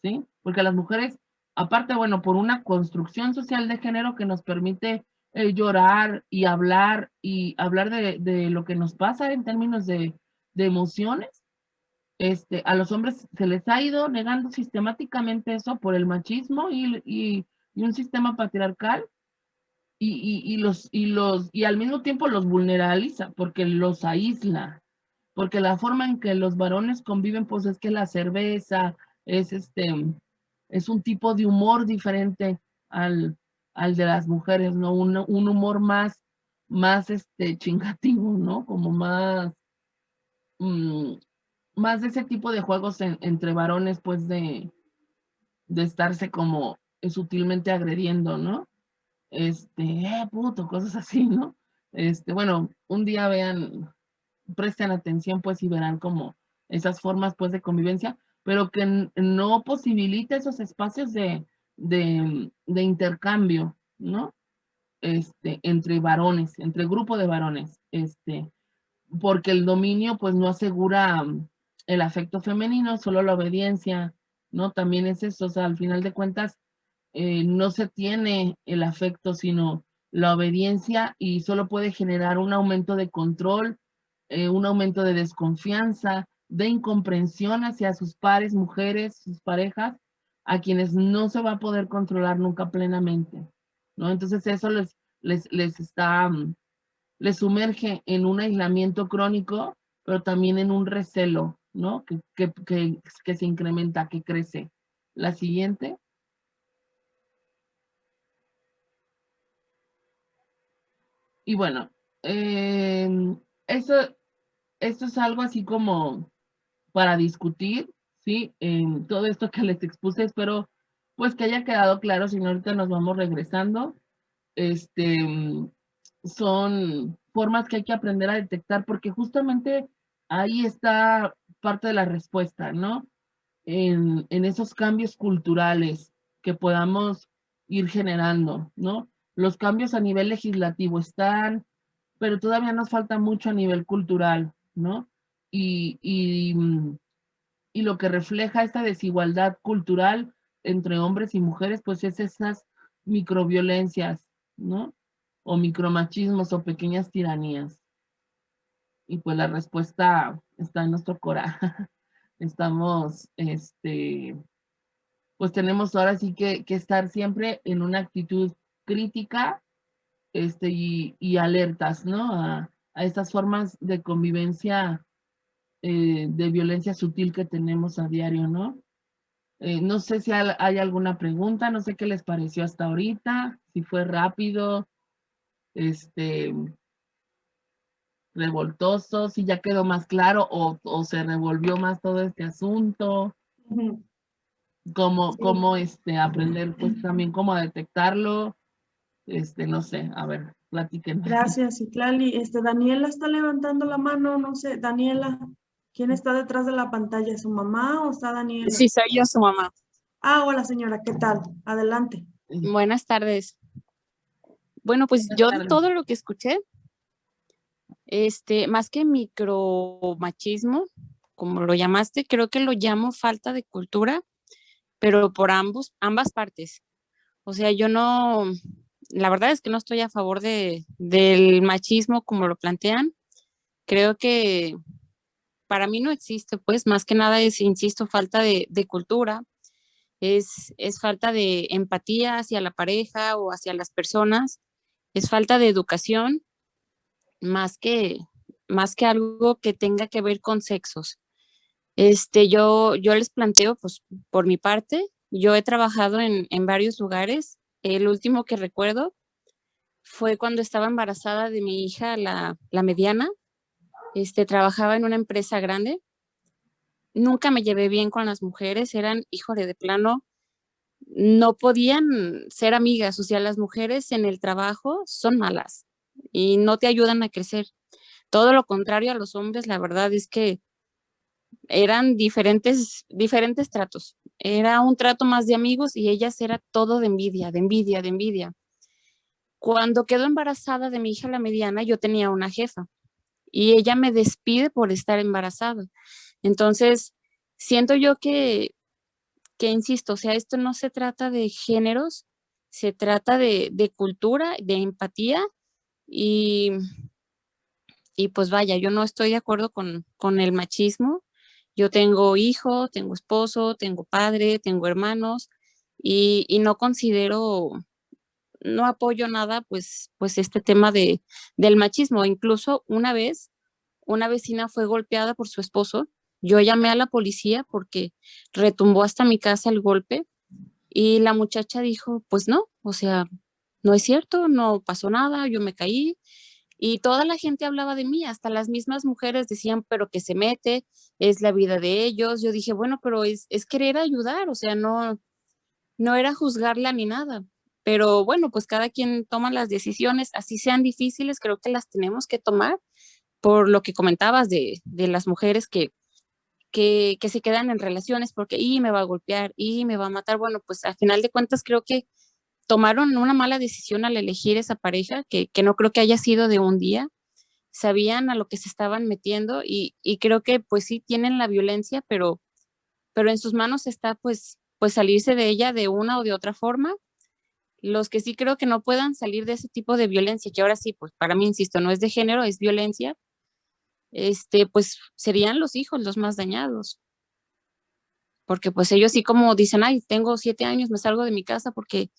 ¿sí? Porque las mujeres Aparte, bueno, por una construcción social de género que nos permite llorar y hablar de lo que nos pasa en términos de emociones. A los hombres se les ha ido negando sistemáticamente eso por el machismo y un sistema patriarcal y al mismo tiempo los vulnerabiliza porque los aísla, porque la forma en que los varones conviven pues es que la cerveza es es un tipo de humor diferente al, al de las mujeres, ¿no? Un humor más chingativo, ¿no? Como mm, más de ese tipo de juegos entre varones, pues de estarse como sutilmente agrediendo, ¿no? Puto, cosas así, ¿no? Bueno, un día presten atención, pues, y verán como esas formas, pues, de convivencia, pero que no posibilita esos espacios de intercambio, ¿no? Entre varones, entre grupo de varones, porque el dominio pues no asegura el afecto femenino, solo la obediencia, ¿no? También es eso, o sea, al final de cuentas no se tiene el afecto, sino la obediencia y solo puede generar un aumento de control, un aumento de desconfianza, de incomprensión hacia sus pares, mujeres, sus parejas, a quienes no se va a poder controlar nunca plenamente, ¿no? Entonces eso les sumerge en un aislamiento crónico, pero también en un recelo, ¿no? Que se incrementa, que crece. La siguiente. Y bueno, eh, eso, esto es algo así como para discutir, ¿sí? Todo esto que les expuse, espero pues que haya quedado claro, si no ahorita nos vamos regresando. Este, mm, Son formas que hay que aprender a detectar porque justamente ahí está parte de la respuesta, ¿no? En esos cambios culturales que podamos ir generando, ¿no? Los cambios a nivel legislativo están, pero todavía nos falta mucho a nivel cultural, ¿no? Y, y, mm, y lo que refleja esta desigualdad cultural entre hombres y mujeres, pues es esas microviolencias, ¿no? O micromachismos o pequeñas tiranías. Y pues la respuesta está en nuestro corazón. Estamos, pues tenemos ahora sí que estar siempre en una actitud crítica, y alertas, ¿no? A estas formas de convivencia, de violencia sutil que tenemos a diario, ¿no? No sé si hay alguna pregunta, no sé qué les pareció hasta ahorita, si fue rápido, este, revoltoso, si ya quedó más claro o se revolvió más todo este asunto, Ujú. Sí. cómo aprender pues también cómo detectarlo, no sé, a ver, platiquen. Gracias, Citlali. Daniela está levantando la mano, no sé, Daniela, ¿quién está detrás de la pantalla? ¿Su mamá o está Daniela? Sí, soy yo su mamá. Ah, hola señora, ¿qué tal? Adelante. Buenas tardes. Bueno, pues Buenas yo de tardes. todo lo que escuché, más que micromachismo, como lo llamaste, creo que lo llamo falta de cultura, pero por ambas partes. O sea, yo no, la verdad es que no estoy a favor del machismo como lo plantean. Creo que para mí no existe, pues más que nada es, insisto, falta de cultura, es falta de empatía hacia la pareja o hacia las personas, es falta de educación más que, más que algo que tenga que ver con sexos. Yo les planteo, pues por mi parte, yo he trabajado en varios lugares. El último que recuerdo fue cuando estaba embarazada de mi hija, la mediana. Trabajaba en una empresa grande. Nunca me llevé bien con las mujeres, eran, híjole, de plano, no podían ser amigas, o sea, las mujeres en el trabajo son malas y no te ayudan a crecer. Todo lo contrario a los hombres, la verdad es que eran diferentes tratos. Era un trato más de amigos y ellas era todo de envidia, de envidia, de envidia. Cuando quedó embarazada de mi hija la mediana, yo tenía una jefa y ella me despide por estar embarazada. Entonces, siento yo que insisto, o sea, esto no se trata de géneros, se trata de cultura, de empatía y, y pues vaya, yo no estoy de acuerdo con el machismo. Yo tengo hijo, tengo esposo, tengo padre, tengo hermanos y no considero, no apoyo nada, pues este tema del machismo. Incluso una vez, una vecina fue golpeada por su esposo. Yo llamé a la policía porque retumbó hasta mi casa el golpe y la muchacha dijo, pues no, o sea, no es cierto, no pasó nada, yo me caí y toda la gente hablaba de mí, hasta las mismas mujeres decían, pero que se mete, es la vida de ellos. Yo dije, bueno, pero es querer ayudar, o sea, no era juzgarla ni nada. Pero bueno, pues cada quien toma las decisiones, así sean difíciles, creo que las tenemos que tomar por lo que comentabas de las mujeres que se quedan en relaciones porque y me va a golpear y me va a matar. Bueno, pues al final de cuentas creo que tomaron una mala decisión al elegir esa pareja, que no creo que haya sido de un día, sabían a lo que se estaban metiendo y creo que pues sí tienen la violencia, pero en sus manos está pues salirse de ella de una o de otra forma. Los que sí creo que no puedan salir de ese tipo de violencia, que ahora sí, pues para mí, insisto, no es de género, es violencia, pues serían los hijos los más dañados, porque pues ellos sí como dicen, ay, tengo 7 años, me salgo de mi casa porque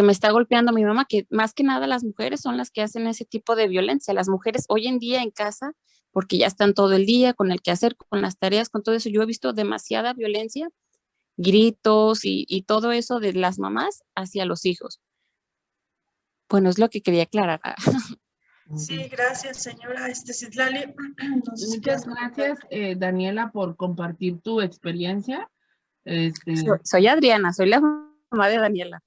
me está golpeando mi mamá, que más que nada las mujeres son las que hacen ese tipo de violencia. Las mujeres hoy en día en casa, porque ya están todo el día con el quehacer, con las tareas, con todo eso, yo he visto demasiada violencia, gritos y todo eso de las mamás hacia los hijos. Bueno, es lo que quería aclarar. Sí, gracias, señora Citlali. No sé si Muchas quieres comentar. gracias, Daniela, por compartir tu experiencia. Soy Adriana, soy la mamá de Daniela.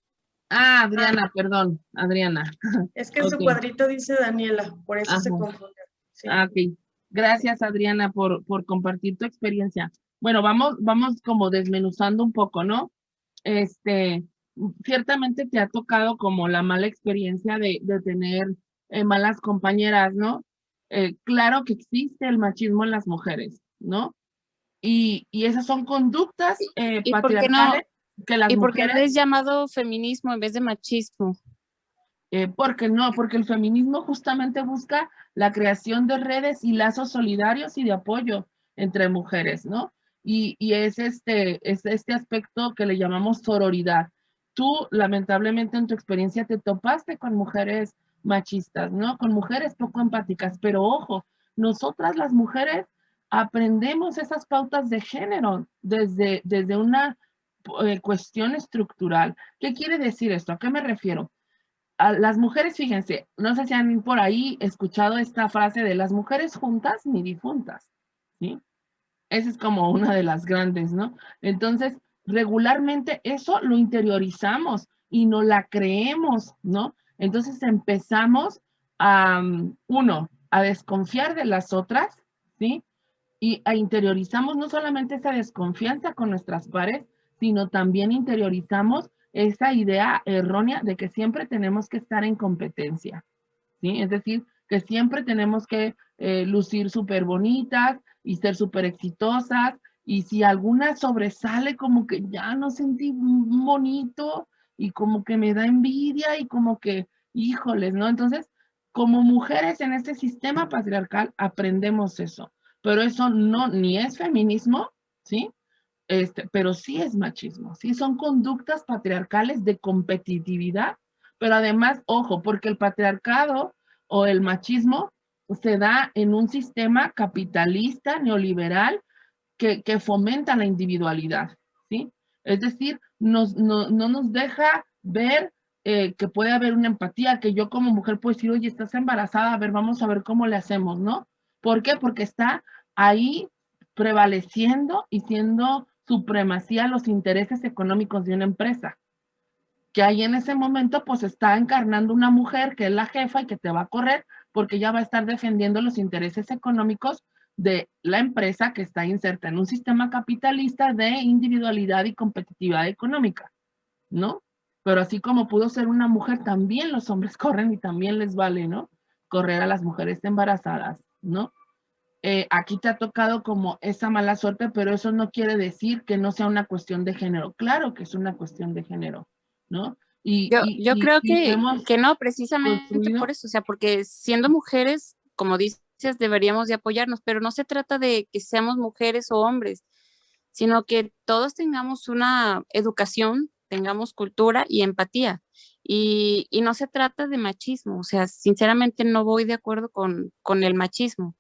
Adriana, perdón, Adriana. Es que en su Ok, cuadrito dice Daniela, por eso se ajá. confunde. Sí. Ok. Gracias, Adriana, por compartir tu experiencia. Bueno, vamos como desmenuzando un poco, ¿no? Este, ciertamente te ha tocado como la mala experiencia de tener malas compañeras, ¿no? Claro que existe el machismo en las mujeres, ¿no? Y esas son conductas ¿Y por qué no, patriarcales que las y por qué no mujeres, es llamado feminismo en vez de machismo? porque no, porque el feminismo justamente busca la creación de redes y lazos solidarios y de apoyo entre mujeres, ¿no? Y es este aspecto que le llamamos sororidad. Tú, lamentablemente, en tu experiencia te topaste con mujeres machistas, ¿no? Con mujeres poco empáticas, pero ojo, nosotras las mujeres aprendemos esas pautas de género desde una cuestión estructural. ¿Qué quiere decir esto? ¿A qué me refiero? A las mujeres, fíjense, no sé si han por ahí escuchado esta frase de las mujeres juntas ni difuntas, ¿sí? Esa es como una de las grandes, ¿no? Entonces, regularmente eso lo interiorizamos y no la creemos, ¿no? Entonces empezamos a desconfiar de las otras, ¿sí? Y interiorizamos no solamente esa desconfianza con nuestras pares, sino también interiorizamos esa idea errónea de que siempre tenemos que estar en competencia, ¿sí? Es decir, que siempre tenemos que lucir súper bonitas y ser súper exitosas, y si alguna sobresale, como que ya no sentí bonito y como que me da envidia y como que, híjoles, ¿no? Entonces, como mujeres en este sistema patriarcal aprendemos eso, pero eso no, ni es feminismo, ¿sí? Pero sí es machismo, sí son conductas patriarcales de competitividad, pero además, ojo, porque el patriarcado o el machismo se da en un sistema capitalista, neoliberal, que fomenta la individualidad, ¿sí? Es decir, no nos deja ver que puede haber una empatía, que yo como mujer puedo decir, oye, estás embarazada, a ver, vamos a ver cómo le hacemos, ¿no? ¿Por qué? Porque está ahí prevaleciendo y siendo supremacía los intereses económicos de una empresa, que ahí en ese momento pues está encarnando una mujer que es la jefa y que te va a correr porque ella va a estar defendiendo los intereses económicos de la empresa que está inserta en un sistema capitalista de individualidad y competitividad económica, ¿no? Pero así como pudo ser una mujer, también los hombres corren y también les vale, ¿no? Correr a las mujeres embarazadas, ¿no? aquí te ha tocado como esa mala suerte, pero eso no quiere decir que no sea una cuestión de género. Claro que es una cuestión de género, ¿no? Yo creo Y hemos que no, precisamente construido. por eso, o sea, porque siendo mujeres, como dices, deberíamos de apoyarnos, pero no se trata de que seamos mujeres o hombres, sino que todos tengamos una educación, tengamos cultura y empatía. Y no se trata de machismo, o sea, sinceramente no voy de acuerdo con el machismo.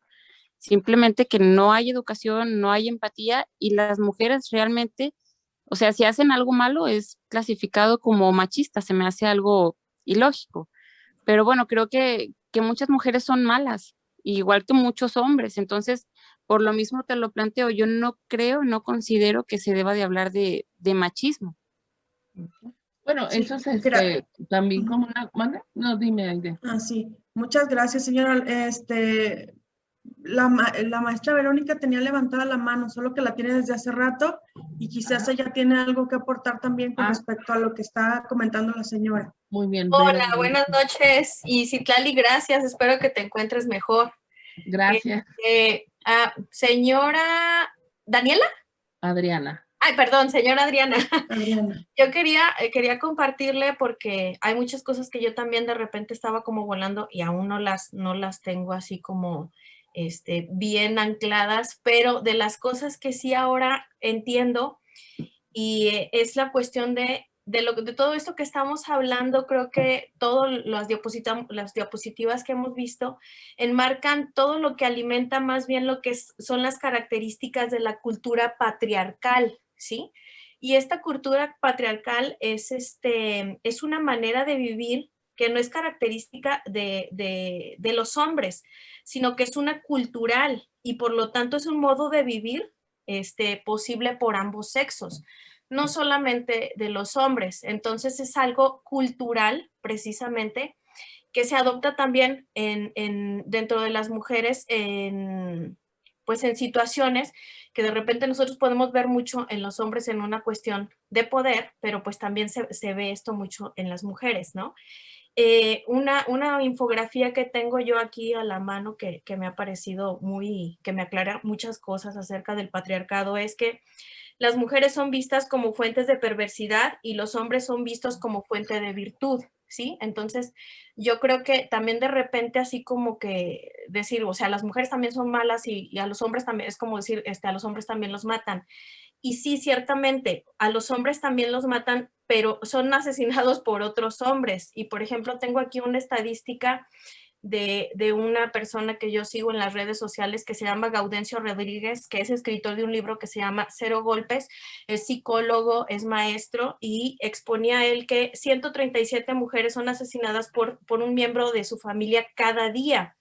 Simplemente que no hay educación, no hay empatía y las mujeres realmente, o sea, si hacen algo malo es clasificado como machista, se me hace algo ilógico. Pero bueno, creo que muchas mujeres son malas, igual que muchos hombres. Entonces, por lo mismo te lo planteo, yo no creo, no considero que se deba de hablar de machismo. Bueno, eso Sí, es mira, también como una. ¿Manda? No, dime, Aide. sí, muchas gracias, señora. La maestra Verónica tenía levantada la mano, solo que la tiene desde hace rato y quizás ella tiene algo que aportar también con respecto a lo que está comentando la señora. Muy bien, Vero. Hola, buenas noches. Y Citlali, gracias. Espero que te encuentres mejor. Gracias, Señora Daniela. Adriana. Ay, perdón, señora Adriana. Adriana. Yo quería compartirle porque hay muchas cosas que yo también de repente estaba como volando y aún no las tengo así como bien ancladas, pero de las cosas que sí ahora entiendo y es la cuestión de todo esto que estamos hablando. Creo que todas las diapositivas que hemos visto enmarcan todo lo que alimenta más bien lo que son las características de la cultura patriarcal, ¿sí? Y esta cultura patriarcal es una manera de vivir que no es característica de los hombres, sino que es una cultural y por lo tanto es un modo de vivir posible por ambos sexos, no solamente de los hombres. Entonces es algo cultural, precisamente, que se adopta también dentro de las mujeres pues en situaciones que de repente nosotros podemos ver mucho en los hombres en una cuestión de poder, pero pues también se ve esto mucho en las mujeres, ¿no? Una infografía que tengo yo aquí a la mano que me ha parecido que me aclara muchas cosas acerca del patriarcado es que las mujeres son vistas como fuentes de perversidad y los hombres son vistos como fuente de virtud, ¿sí? Entonces, yo creo que también de repente así como que decir, o sea, las mujeres también son malas y a los hombres también, es como decir, a los hombres también los matan. Y sí, ciertamente, a los hombres también los matan, pero son asesinados por otros hombres. Y, por ejemplo, tengo aquí una estadística de una persona que yo sigo en las redes sociales que se llama Gaudencio Rodríguez, que es escritor de un libro que se llama Cero Golpes, es psicólogo, es maestro y exponía él que 137 mujeres son asesinadas por un miembro de su familia cada día.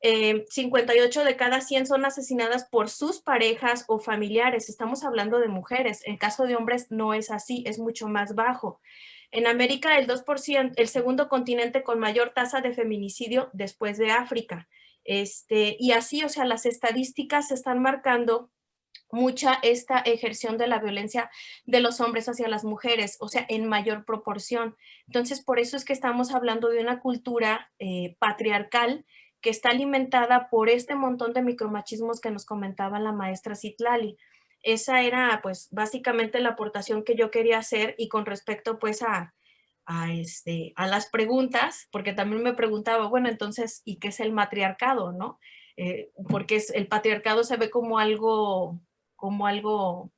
58 de cada 100 son asesinadas por sus parejas o familiares. Estamos hablando de mujeres. En caso de hombres no es así, es mucho más bajo. En América, el 2%, el segundo continente con mayor tasa de feminicidio después de África. Y así, o sea, las estadísticas están marcando mucha esta ejerción de la violencia de los hombres hacia las mujeres, o sea, en mayor proporción. Entonces, por eso es que estamos hablando de una cultura patriarcal que está alimentada por este montón de micromachismos que nos comentaba la maestra Citlali. Esa era, pues, básicamente la aportación que yo quería hacer y con respecto, pues, a las preguntas, porque también me preguntaba, bueno, entonces, ¿y qué es el matriarcado, no? Porque el patriarcado se ve como algo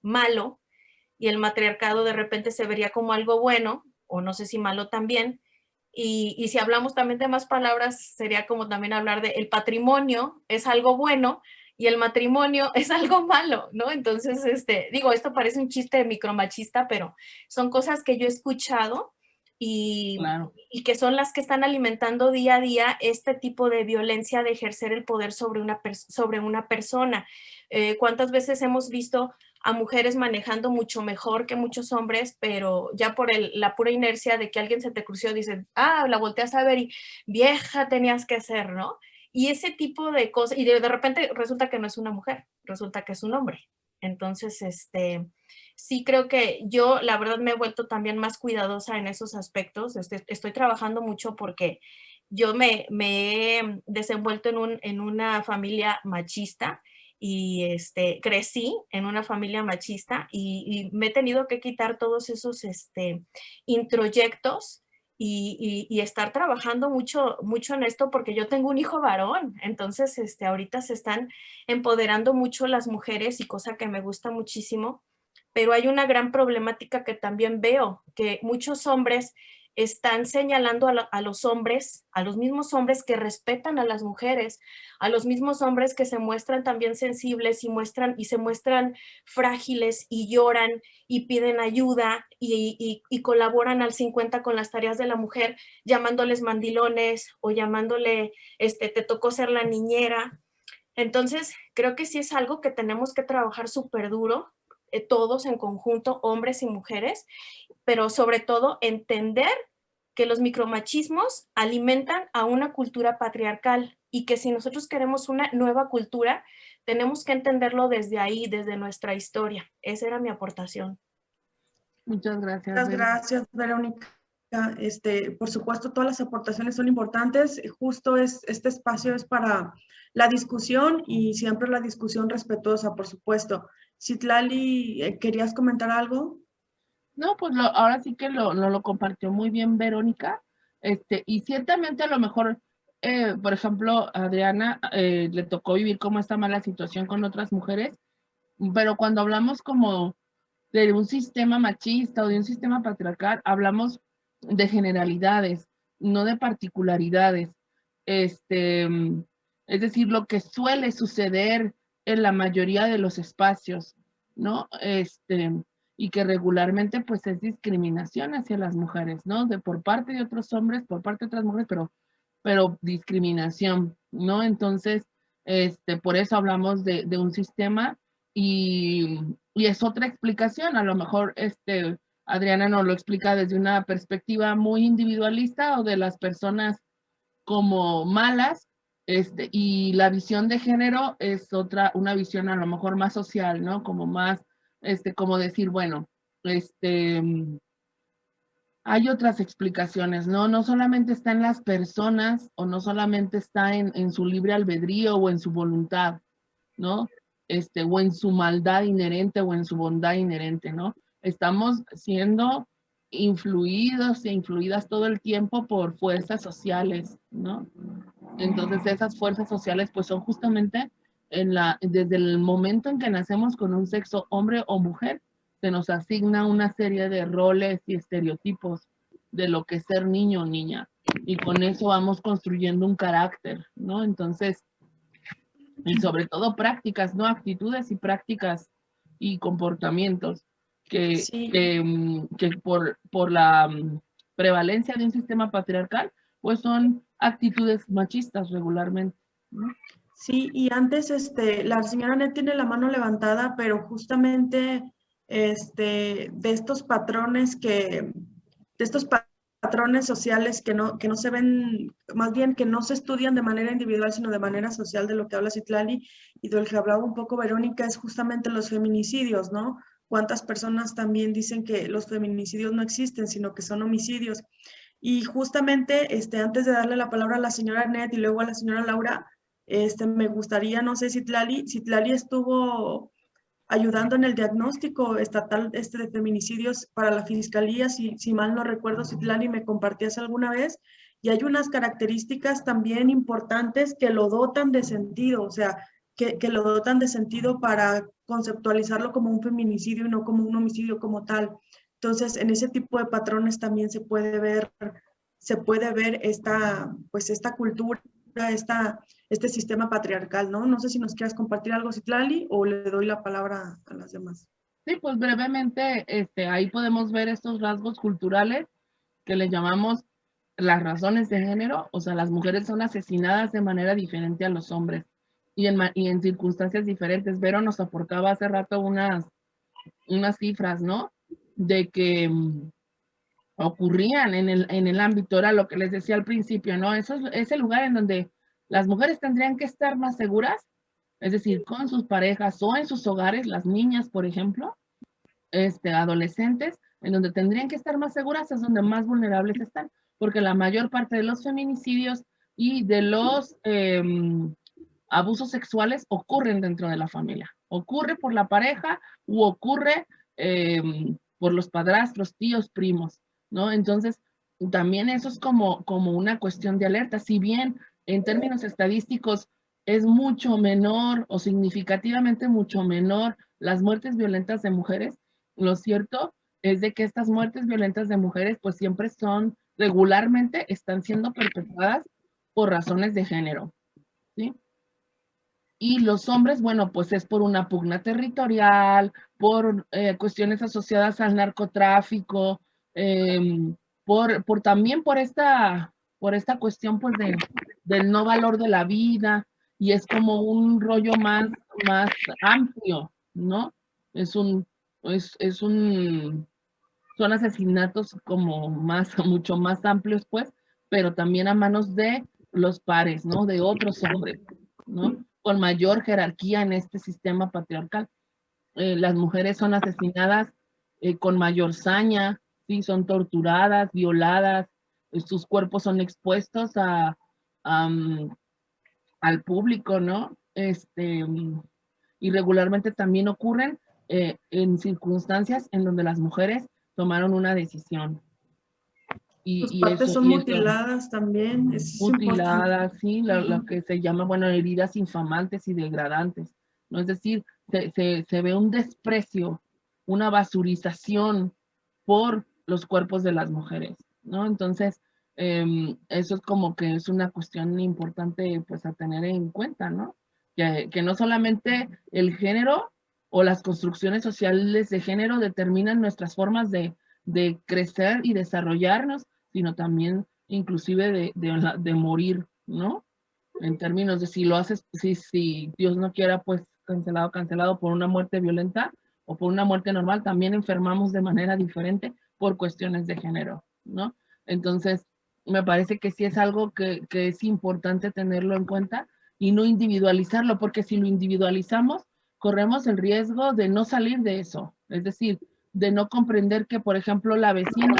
malo y el matriarcado de repente se vería como algo bueno, o no sé si malo también. Y si hablamos también de más palabras, sería como también hablar de el patrimonio es algo bueno y el matrimonio es algo malo, ¿no? Entonces, digo, esto parece un chiste micromachista, pero son cosas que yo he escuchado y, Claro. y que son las que están alimentando día a día este tipo de violencia de ejercer el poder sobre una persona. ¿Cuántas veces hemos visto a mujeres manejando mucho mejor que muchos hombres, pero ya por la pura inercia de que alguien se te crució, dices, la volteas a ver y vieja tenías que ser, ¿no? Y ese tipo de cosas, y de repente resulta que no es una mujer, resulta que es un hombre. Entonces, sí creo que yo, la verdad, me he vuelto también más cuidadosa en esos aspectos. Estoy trabajando mucho porque yo me he desenvuelto en una familia machista y crecí en una familia machista y me he tenido que quitar todos esos introyectos y estar trabajando mucho, mucho en esto porque yo tengo un hijo varón, entonces ahorita se están empoderando mucho las mujeres y cosa que me gusta muchísimo, pero hay una gran problemática que también veo, que muchos hombres están señalando a los hombres, a los mismos hombres que respetan a las mujeres, a los mismos hombres que se muestran también sensibles y se muestran frágiles y lloran y piden ayuda y colaboran al 50 con las tareas de la mujer, llamándoles mandilones o llamándole, te tocó ser la niñera. Entonces, creo que sí es algo que tenemos que trabajar súper duro, todos en conjunto, hombres y mujeres, pero sobre todo entender que los micromachismos alimentan a una cultura patriarcal y que si nosotros queremos una nueva cultura, tenemos que entenderlo desde ahí, desde nuestra historia. Esa era mi aportación. Muchas gracias. Muchas gracias, Verónica. Por supuesto, todas las aportaciones son importantes. Justo este espacio es para la discusión y siempre la discusión respetuosa, por supuesto. Citlali, ¿querías comentar algo? No, pues ahora sí que lo compartió muy bien Verónica, y ciertamente a lo mejor, por ejemplo, a Adriana le tocó vivir como esta mala situación con otras mujeres, pero cuando hablamos como de un sistema machista o de un sistema patriarcal, hablamos de generalidades, no de particularidades. Es decir, lo que suele suceder en la mayoría de los espacios, ¿no? Y que regularmente pues es discriminación hacia las mujeres, ¿no? Por parte de otros hombres, por parte de otras mujeres, pero discriminación, ¿no? Entonces, por eso hablamos de un sistema y es otra explicación. A lo mejor Adriana nos lo explica desde una perspectiva muy individualista o de las personas como malas, y la visión de género es una visión a lo mejor más social, ¿no? Como más, como decir, bueno, hay otras explicaciones, ¿no? No solamente está en las personas o no solamente está en su libre albedrío o en su voluntad, ¿no? O en su maldad inherente o en su bondad inherente, ¿no? Estamos siendo influidos e influidas todo el tiempo por fuerzas sociales, ¿no? Entonces esas fuerzas sociales pues son justamente desde el momento en que nacemos con un sexo hombre o mujer, se nos asigna una serie de roles y estereotipos de lo que es ser niño o niña. Y con eso vamos construyendo un carácter, ¿no? Entonces, y sobre todo prácticas, ¿no? Actitudes y prácticas y comportamientos que, Sí. que por la prevalencia de un sistema patriarcal, pues son actitudes machistas regularmente, ¿no? Sí, y antes, la señora Net tiene la mano levantada, pero justamente, de estos patrones de estos patrones sociales que no se ven, más bien que no se estudian de manera individual, sino de manera social, de lo que habla Citlali y de lo que hablaba un poco Verónica, es justamente los feminicidios, ¿no? ¿Cuántas personas también dicen que los feminicidios no existen, sino que son homicidios? Y justamente, antes de darle la palabra a la señora Net y luego a la señora Laura, me gustaría, no sé, Citlali estuvo ayudando en el diagnóstico estatal de feminicidios para la fiscalía, si mal no recuerdo, Citlali, me compartías alguna vez, y hay unas características también importantes que lo dotan de sentido, o sea, que lo dotan de sentido para conceptualizarlo como un feminicidio y no como un homicidio como tal. Entonces, en ese tipo de patrones también se puede ver esta cultura, este sistema patriarcal, ¿no? No sé si nos quieras compartir algo, Citlali, o le doy la palabra a las demás. Sí, pues brevemente, ahí podemos ver estos rasgos culturales que le llamamos las razones de género. O sea, las mujeres son asesinadas de manera diferente a los hombres y en circunstancias diferentes. Vero nos aportaba hace rato unas cifras, ¿no? De que ocurrían en el ámbito, era lo que les decía al principio, ¿no? Eso es el lugar en donde las mujeres tendrían que estar más seguras, es decir, con sus parejas o en sus hogares, las niñas, por ejemplo, adolescentes, en donde tendrían que estar más seguras, es donde más vulnerables están. porque la mayor parte de los feminicidios y de los abusos sexuales ocurren dentro de la familia. Ocurre por la pareja u ocurre por los padrastros, tíos, primos, ¿no? Entonces, también eso es como una cuestión de alerta. Si bien en términos estadísticos es mucho menor o significativamente mucho menor las muertes violentas de mujeres, lo cierto es de que estas muertes violentas de mujeres pues siempre son, regularmente están siendo perpetradas por razones de género, ¿sí? Y los hombres, bueno, pues es por una pugna territorial, por cuestiones asociadas al narcotráfico, también por esta cuestión pues del no valor de la vida, y es como un rollo más amplio, ¿no? Es un, es un, son asesinatos como mucho más amplios, pues, pero también a manos de los pares, ¿no? De otros hombres, ¿no? Con mayor jerarquía en este sistema patriarcal. Las mujeres son asesinadas con mayor saña, ¿sí? Son torturadas, violadas, sus cuerpos son expuestos al público, ¿no? Y regularmente también ocurren en circunstancias en donde las mujeres tomaron una decisión. Sus Y partes eso, son y eso, mutiladas también, eso es importante. mutiladas, sí, lo que se llama, bueno, heridas infamantes y degradantes, ¿no? Es decir, se ve un desprecio, una basurización por los cuerpos de las mujeres, ¿no? Entonces, eso es como que es una cuestión importante, pues, a tener en cuenta, ¿no? Que no solamente el género o las construcciones sociales de género determinan nuestras formas de crecer y desarrollarnos, sino también inclusive de morir, ¿no? En términos de si lo haces, si Dios no quiera, pues cancelado por una muerte violenta o por una muerte normal, también enfermamos de manera diferente por cuestiones de género, ¿no? Entonces, me parece que sí es algo que es importante tenerlo en cuenta y no individualizarlo, porque si lo individualizamos, corremos el riesgo de no salir de eso, es decir, de no comprender que, por ejemplo, la vecina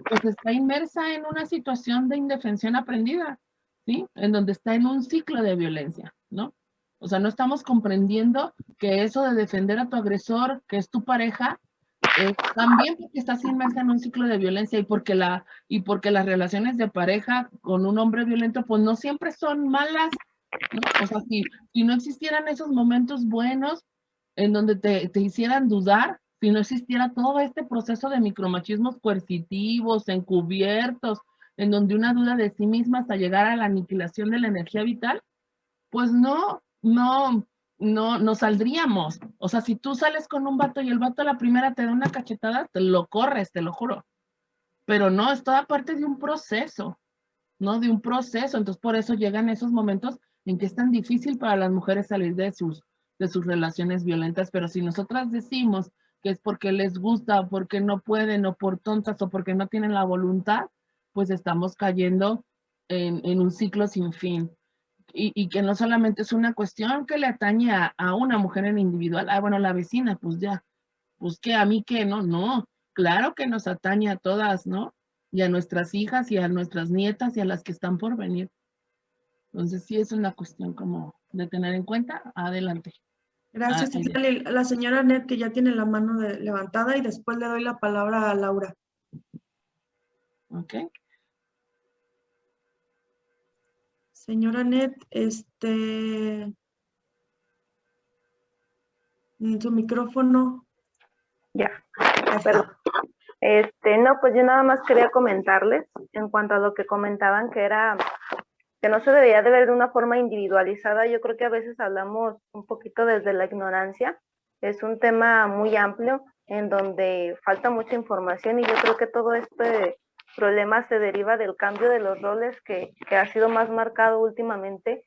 pues está inmersa en una situación de indefensión aprendida, ¿sí? En donde está en un ciclo de violencia, ¿no? O sea, no estamos comprendiendo que eso de defender a tu agresor, que es tu pareja, también porque estás inmersa en un ciclo de violencia y porque las relaciones de pareja con un hombre violento, pues no siempre son malas, ¿no? O sea, si no existieran esos momentos buenos en donde te hicieran dudar, si no existiera todo este proceso de micromachismos coercitivos, encubiertos, en donde una duda de sí misma hasta llegar a la aniquilación de la energía vital, pues no saldríamos. O sea, si tú sales con un vato y el vato a la primera te da una cachetada, te lo corres, te lo juro. Pero no, es toda parte de un proceso, ¿no? De un proceso. Entonces, por eso llegan esos momentos en que es tan difícil para las mujeres salir de sus relaciones violentas. Pero si nosotras decimos que es porque les gusta, o porque no pueden, o por tontas, o porque no tienen la voluntad, pues estamos cayendo en un ciclo sin fin. Y que no solamente es una cuestión que le atañe a una mujer en individual, bueno, la vecina, pues ya, pues que a mí que no, claro que nos atañe a todas, ¿no? Y a nuestras hijas y a nuestras nietas y a las que están por venir. Entonces sí es una cuestión como de tener en cuenta. Adelante. Gracias, Citlali. La señora Net, que ya tiene la mano levantada, y después le doy la palabra a Laura. Ok. Señora Net, su micrófono. Ya, perdón. No, pues yo nada más quería comentarles en cuanto a lo que comentaban, que no se debía de ver de una forma individualizada. Yo creo que a veces hablamos un poquito desde la ignorancia. Es un tema muy amplio en donde falta mucha información, y yo creo que todo este problema se deriva del cambio de los roles que ha sido más marcado últimamente,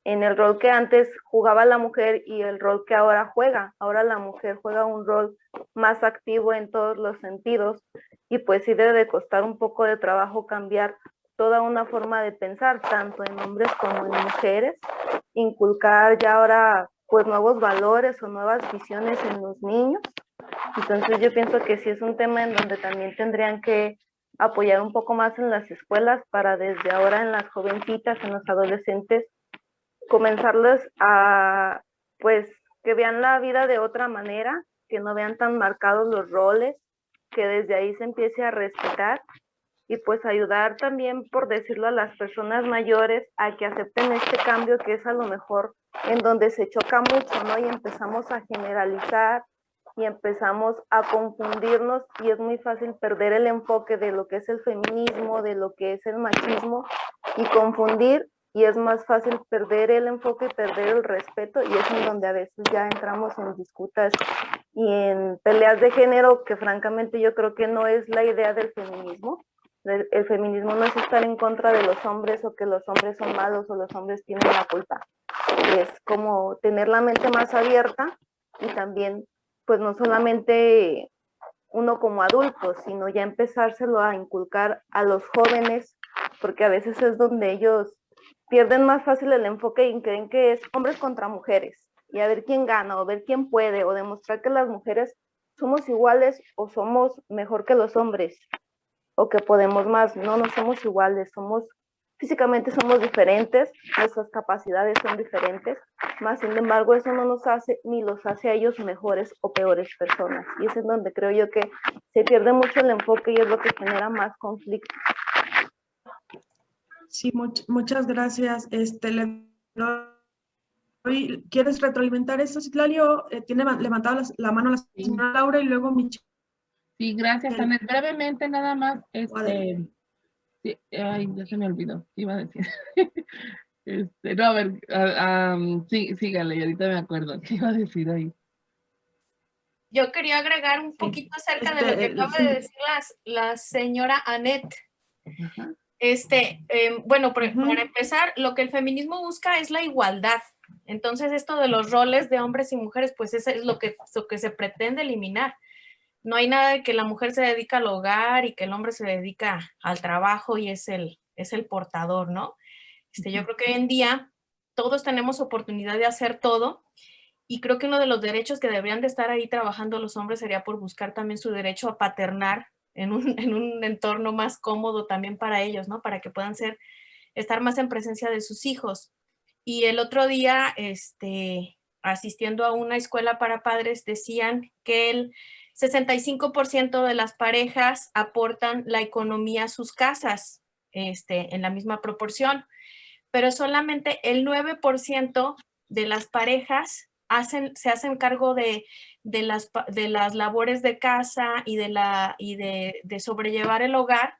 en el rol que antes jugaba la mujer y el rol que ahora juega. Ahora la mujer juega un rol más activo en todos los sentidos, y pues sí debe de costar un poco de trabajo cambiar toda una forma de pensar, tanto en hombres como en mujeres, inculcar ya ahora pues nuevos valores o nuevas visiones en los niños. Entonces yo pienso que sí es un tema en donde también tendrían que apoyar un poco más en las escuelas para desde ahora en las jovencitas, en los adolescentes, comenzarles a, pues, que vean la vida de otra manera, que no vean tan marcados los roles, que desde ahí se empiece a respetar y pues ayudar también, por decirlo, a las personas mayores a que acepten este cambio que es a lo mejor en donde se choca mucho, ¿no? Y empezamos a generalizar y empezamos a confundirnos y es muy fácil perder el enfoque de lo que es el feminismo, de lo que es el machismo y confundir, y es más fácil perder el enfoque y perder el respeto, y es en donde a veces ya entramos en disputas y en peleas de género que francamente yo creo que no es la idea del feminismo. El feminismo no es estar en contra de los hombres o que los hombres son malos o los hombres tienen la culpa. Es como tener la mente más abierta y también, pues no solamente uno como adulto, sino ya empezárselo a inculcar a los jóvenes, porque a veces es donde ellos pierden más fácil el enfoque y creen que es hombres contra mujeres, y a ver quién gana, o ver quién puede, o demostrar que las mujeres somos iguales o somos mejor que los hombres, o que podemos más. No, no somos iguales, físicamente somos diferentes, nuestras capacidades son diferentes, más sin embargo eso no nos hace ni los hace a ellos mejores o peores personas, y es en donde creo yo que se pierde mucho el enfoque y es lo que genera más conflicto. Sí, muchas gracias. ¿Quieres retroalimentar eso, Citlalio? Tiene levantada la mano la señora Laura y luego Michelle. Sí, gracias, Anet. Brevemente, nada más, sí, ay, ya se me olvidó, ¿qué iba a decir? No, a ver, sí, sígale, y ahorita me acuerdo, ¿qué iba a decir ahí? Yo quería agregar un poquito acerca de lo que acaba de decir la señora Anet. Ajá. Bueno, para empezar, lo que el feminismo busca es la igualdad. Entonces, esto de los roles de hombres y mujeres, pues eso es lo que se pretende eliminar. No hay nada de que la mujer se dedica al hogar y que el hombre se dedica al trabajo y es el portador, ¿no? Yo creo que hoy en día todos tenemos oportunidad de hacer todo, y creo que uno de los derechos que deberían de estar ahí trabajando los hombres sería por buscar también su derecho a paternar en un entorno más cómodo también para ellos, ¿no? Para que puedan estar más en presencia de sus hijos. Y el otro día, asistiendo a una escuela para padres, decían que el 65% de las parejas aportan la economía a sus casas, en la misma proporción, pero solamente el 9% de las parejas se hacen cargo de las labores de casa y de sobrellevar el hogar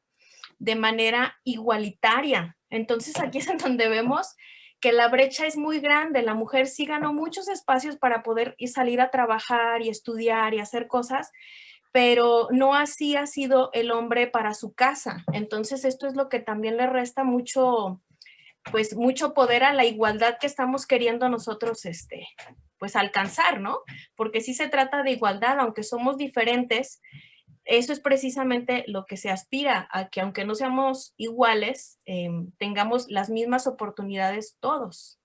de manera igualitaria. Entonces aquí es en donde vemos que la brecha es muy grande. La mujer sí ganó muchos espacios para poder salir a trabajar y estudiar y hacer cosas, pero no así ha sido el hombre para su casa. Entonces esto es lo que también le resta mucho poder a la igualdad que estamos queriendo nosotros, pues alcanzar, ¿no? Porque sí se trata de igualdad, aunque somos diferentes. Eso es precisamente lo que se aspira, a que aunque no seamos iguales, tengamos las mismas oportunidades todos.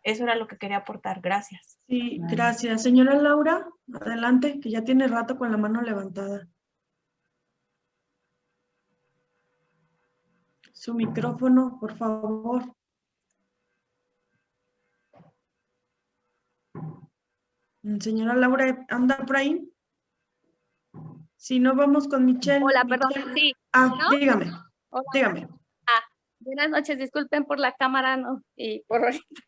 Eso era lo que quería aportar. Gracias. Sí, gracias. Señora Laura, adelante, que ya tiene rato con la mano levantada. Su micrófono, por favor. Señora Laura, ¿anda por ahí? Si no, vamos con Michelle. Hola, Michelle. perdón, sí. ¿No? Dígame, Hola. dígame. Buenas noches, disculpen por la cámara, ¿no? Y por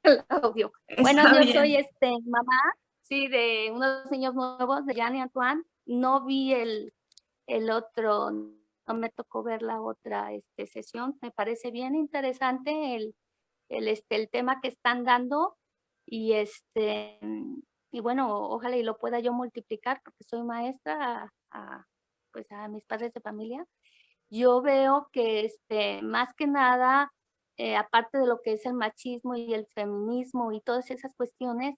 el audio. Está Bueno, yo bien. soy mamá, sí, de unos niños nuevos, de Jan y Antoine. No vi el otro, no me tocó ver la otra sesión. Me parece bien interesante el tema que están dando, y y bueno, ojalá y lo pueda yo multiplicar, porque soy maestra pues a mis padres de familia. Yo veo que más que nada, aparte de lo que es el machismo y el feminismo y todas esas cuestiones,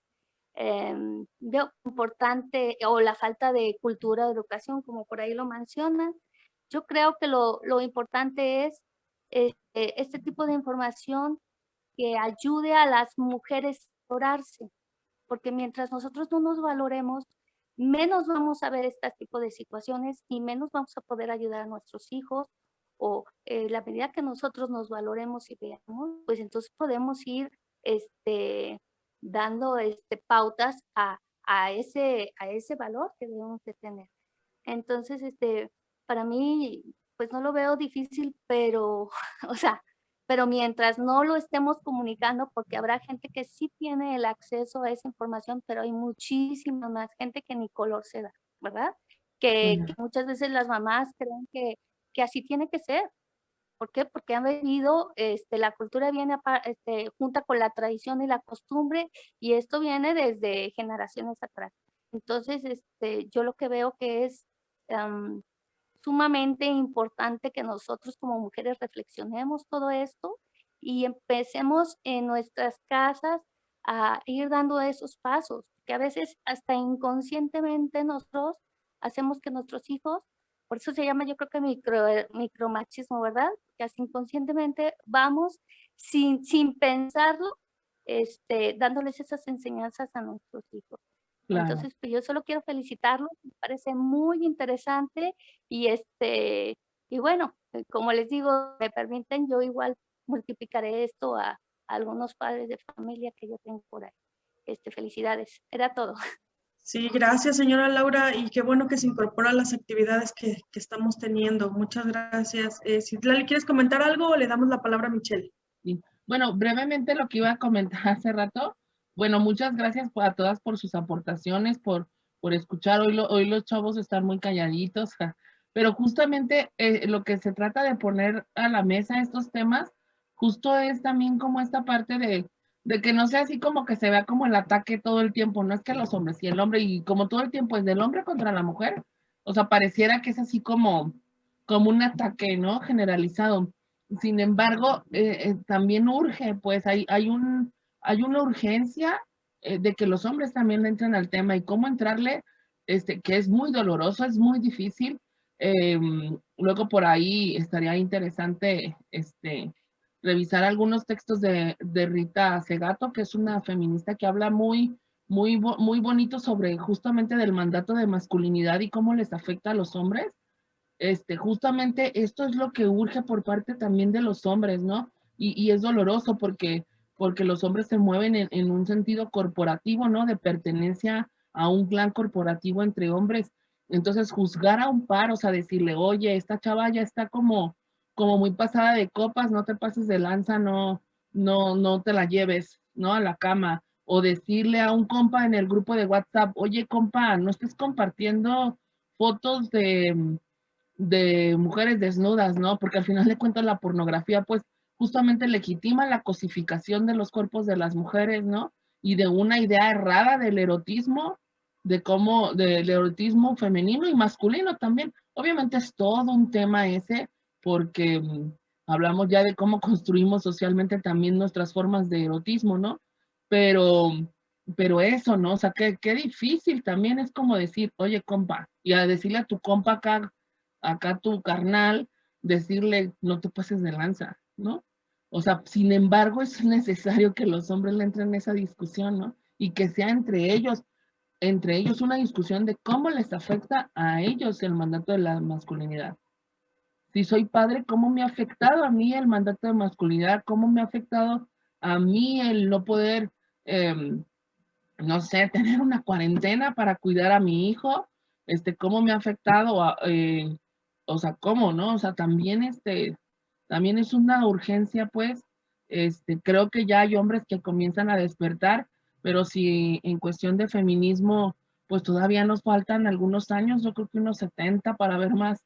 veo importante, o la falta de cultura de educación, como por ahí lo mencionan. Yo creo que lo importante es este tipo de información que ayude a las mujeres a valorarse, porque mientras nosotros no nos valoremos, menos vamos a ver este tipo de situaciones y menos vamos a poder ayudar a nuestros hijos o la medida que nosotros nos valoremos y veamos, pues entonces podemos ir dando pautas a ese valor que debemos de tener. Entonces, para mí, pues no lo veo difícil, pero, o sea, pero mientras no lo estemos comunicando, porque habrá gente que sí tiene el acceso a esa información, pero hay muchísima más gente que ni color se da, ¿verdad? Que muchas veces las mamás creen que así tiene que ser. ¿Por qué? Porque han venido, la cultura viene junta con la tradición y la costumbre, y esto viene desde generaciones atrás. Entonces, yo lo que veo que es sumamente importante que nosotros como mujeres reflexionemos todo esto y empecemos en nuestras casas a ir dando esos pasos, que a veces hasta inconscientemente nosotros hacemos que nuestros hijos, por eso se llama yo creo que micromachismo, ¿verdad? Que así inconscientemente vamos sin pensarlo, dándoles esas enseñanzas a nuestros hijos. Claro. Entonces, pues yo solo quiero felicitarlos, me parece muy interesante y y bueno, como les digo, me permiten, yo igual multiplicaré esto a algunos padres de familia que yo tengo por ahí. Felicidades, era todo. Sí, gracias, señora Laura, y qué bueno que se incorpora a las actividades que estamos teniendo. Muchas gracias. Citlali, ¿quieres comentar algo o le damos la palabra a Michelle? Sí. Bueno, brevemente lo que iba a comentar hace rato. Bueno, muchas gracias a todas por sus aportaciones, por escuchar. Hoy los chavos están muy calladitos, pero justamente lo que se trata de poner a la mesa estos temas, justo es también como esta parte de que no sea así como que se vea como el ataque todo el tiempo. No es que los hombres y el hombre, y como todo el tiempo es del hombre contra la mujer, o sea, pareciera que es así como un ataque, ¿no? Generalizado. Sin embargo, también urge, pues hay una urgencia de que los hombres también entren al tema y cómo entrarle, que es muy doloroso, es muy difícil. Luego por ahí estaría interesante revisar algunos textos de Rita Segato, que es una feminista que habla muy bonito sobre justamente del mandato de masculinidad y cómo les afecta a los hombres. Justamente esto es lo que urge por parte también de los hombres, ¿no? Y es doloroso porque los hombres se mueven en un sentido corporativo, ¿no? De pertenencia a un clan corporativo entre hombres. Entonces, juzgar a un par, o sea, decirle, oye, esta chava ya está como muy pasada de copas, no te pases de lanza, no te la lleves, ¿no? A la cama. O decirle a un compa en el grupo de WhatsApp, oye, compa, no estés compartiendo fotos de mujeres desnudas, ¿no? Porque al final de cuentas la pornografía, pues, justamente legitima la cosificación de los cuerpos de las mujeres, ¿no? Y de una idea errada del erotismo, del erotismo femenino y masculino también. Obviamente es todo un tema ese, porque hablamos ya de cómo construimos socialmente también nuestras formas de erotismo, ¿no? Pero, pero eso, ¿no? O sea, qué difícil también es como decir, oye, compa, y a decirle a tu compa acá tu carnal, decirle, no te pases de lanza, ¿no? O sea, sin embargo, es necesario que los hombres le entren en esa discusión, ¿no? Y que sea entre ellos una discusión de cómo les afecta a ellos el mandato de la masculinidad. Si soy padre, ¿cómo me ha afectado a mí el mandato de masculinidad? ¿Cómo me ha afectado a mí el no poder, no sé, tener una cuarentena para cuidar a mi hijo? ¿Cómo me ha afectado o sea, cómo, ¿no? O sea, también es una urgencia, pues, creo que ya hay hombres que comienzan a despertar, pero si en cuestión de feminismo, pues todavía nos faltan algunos años, yo creo que unos 70 para ver más,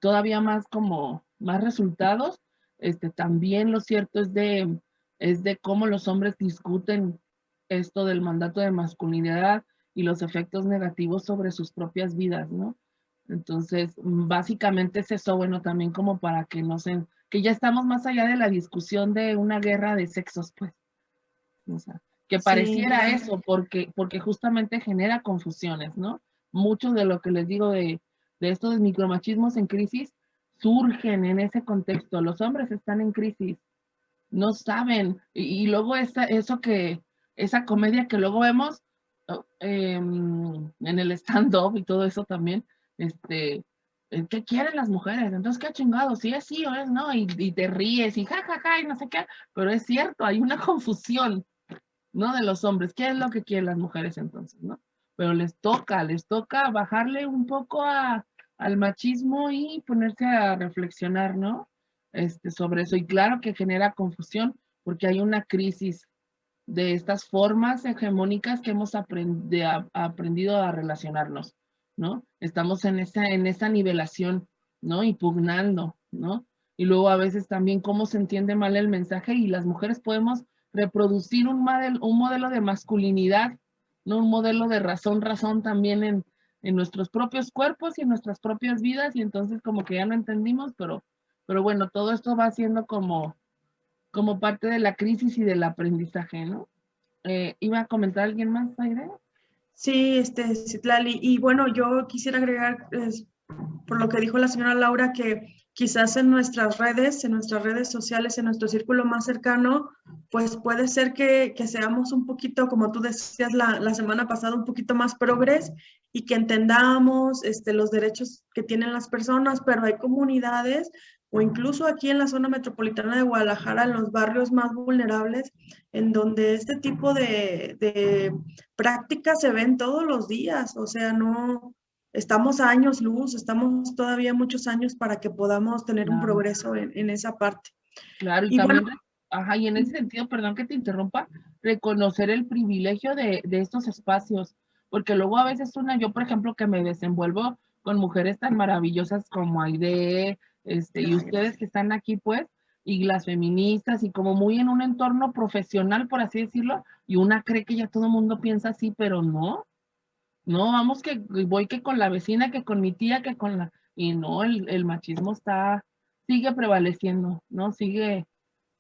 todavía más resultados. También lo cierto es de cómo los hombres discuten esto del mandato de masculinidad y los efectos negativos sobre sus propias vidas, ¿no? Entonces, básicamente es eso, bueno, también como para que no se, que ya estamos más allá de la discusión de una guerra de sexos, pues. O sea, que Sí, pareciera eso, porque justamente genera confusiones, ¿no? Mucho de lo que les digo de estos micromachismos en crisis surgen en ese contexto. Los hombres están en crisis, no saben, y luego esa comedia que luego vemos en el stand-up y todo eso también, ¿qué quieren las mujeres? Entonces, ¿qué chingados? Si es sí o es no, y te ríes y jajaja y no sé qué, pero es cierto, hay una confusión, ¿no? De los hombres, ¿qué es lo que quieren las mujeres entonces, no? Pero les toca bajarle un poco al machismo y ponerse a reflexionar, ¿no? Sobre eso. Y claro que genera confusión porque hay una crisis de estas formas hegemónicas que hemos aprendido a relacionarnos, ¿no? Estamos en esa nivelación, ¿no? Y pugnando, ¿no? Y luego a veces también cómo se entiende mal el mensaje y las mujeres podemos reproducir un modelo de masculinidad, ¿no? Un modelo de razón también en nuestros propios cuerpos y en nuestras propias vidas y entonces como que ya no entendimos, pero bueno, todo esto va siendo como parte de la crisis y del aprendizaje, ¿no? ¿Iba a comentar alguien más, Aire? Sí, Citlali. Y bueno, yo quisiera agregar, por lo que dijo la señora Laura, que quizás en nuestras redes sociales, en nuestro círculo más cercano, pues puede ser que seamos un poquito, como tú decías la semana pasada, un poquito más progres y que entendamos los derechos que tienen las personas, pero hay comunidades o incluso aquí en la zona metropolitana de Guadalajara, en los barrios más vulnerables, en donde este tipo de prácticas se ven todos los días, o sea, no, estamos a años luz, estamos todavía muchos años para que podamos tener un Claro, progreso en esa parte. claro, y Y bueno, también, ajá, y en ese sentido, perdón que te interrumpa, reconocer el privilegio de estos espacios, porque luego a veces yo, por ejemplo, que me desenvuelvo con mujeres tan maravillosas como Aide, y ustedes que están aquí, pues, y las feministas, y como muy en un entorno profesional, por así decirlo, y una cree que ya todo el mundo piensa así, pero no, vamos que voy que con la vecina, que con mi tía, que con la... Y no, el machismo sigue prevaleciendo, ¿no? Sigue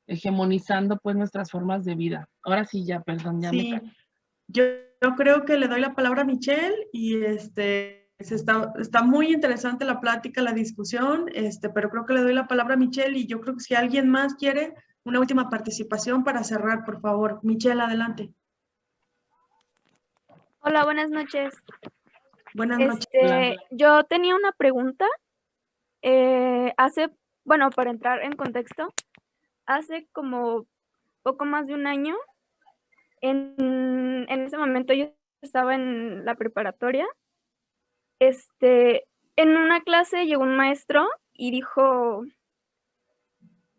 hegemonizando pues nuestras formas de vida. Ahora sí, ya, perdón, ya me sí, callo. yo creo que le doy la palabra a Michelle y está muy interesante la plática, la discusión, pero creo que le doy la palabra a Michelle y yo creo que si alguien más quiere una última participación para cerrar, por favor. Michelle, adelante. Hola, buenas noches. Buenas noches. Yo tenía una pregunta. Bueno, para entrar en contexto, hace como poco más de un año, en ese momento yo estaba en la preparatoria. En una clase llegó un maestro y dijo,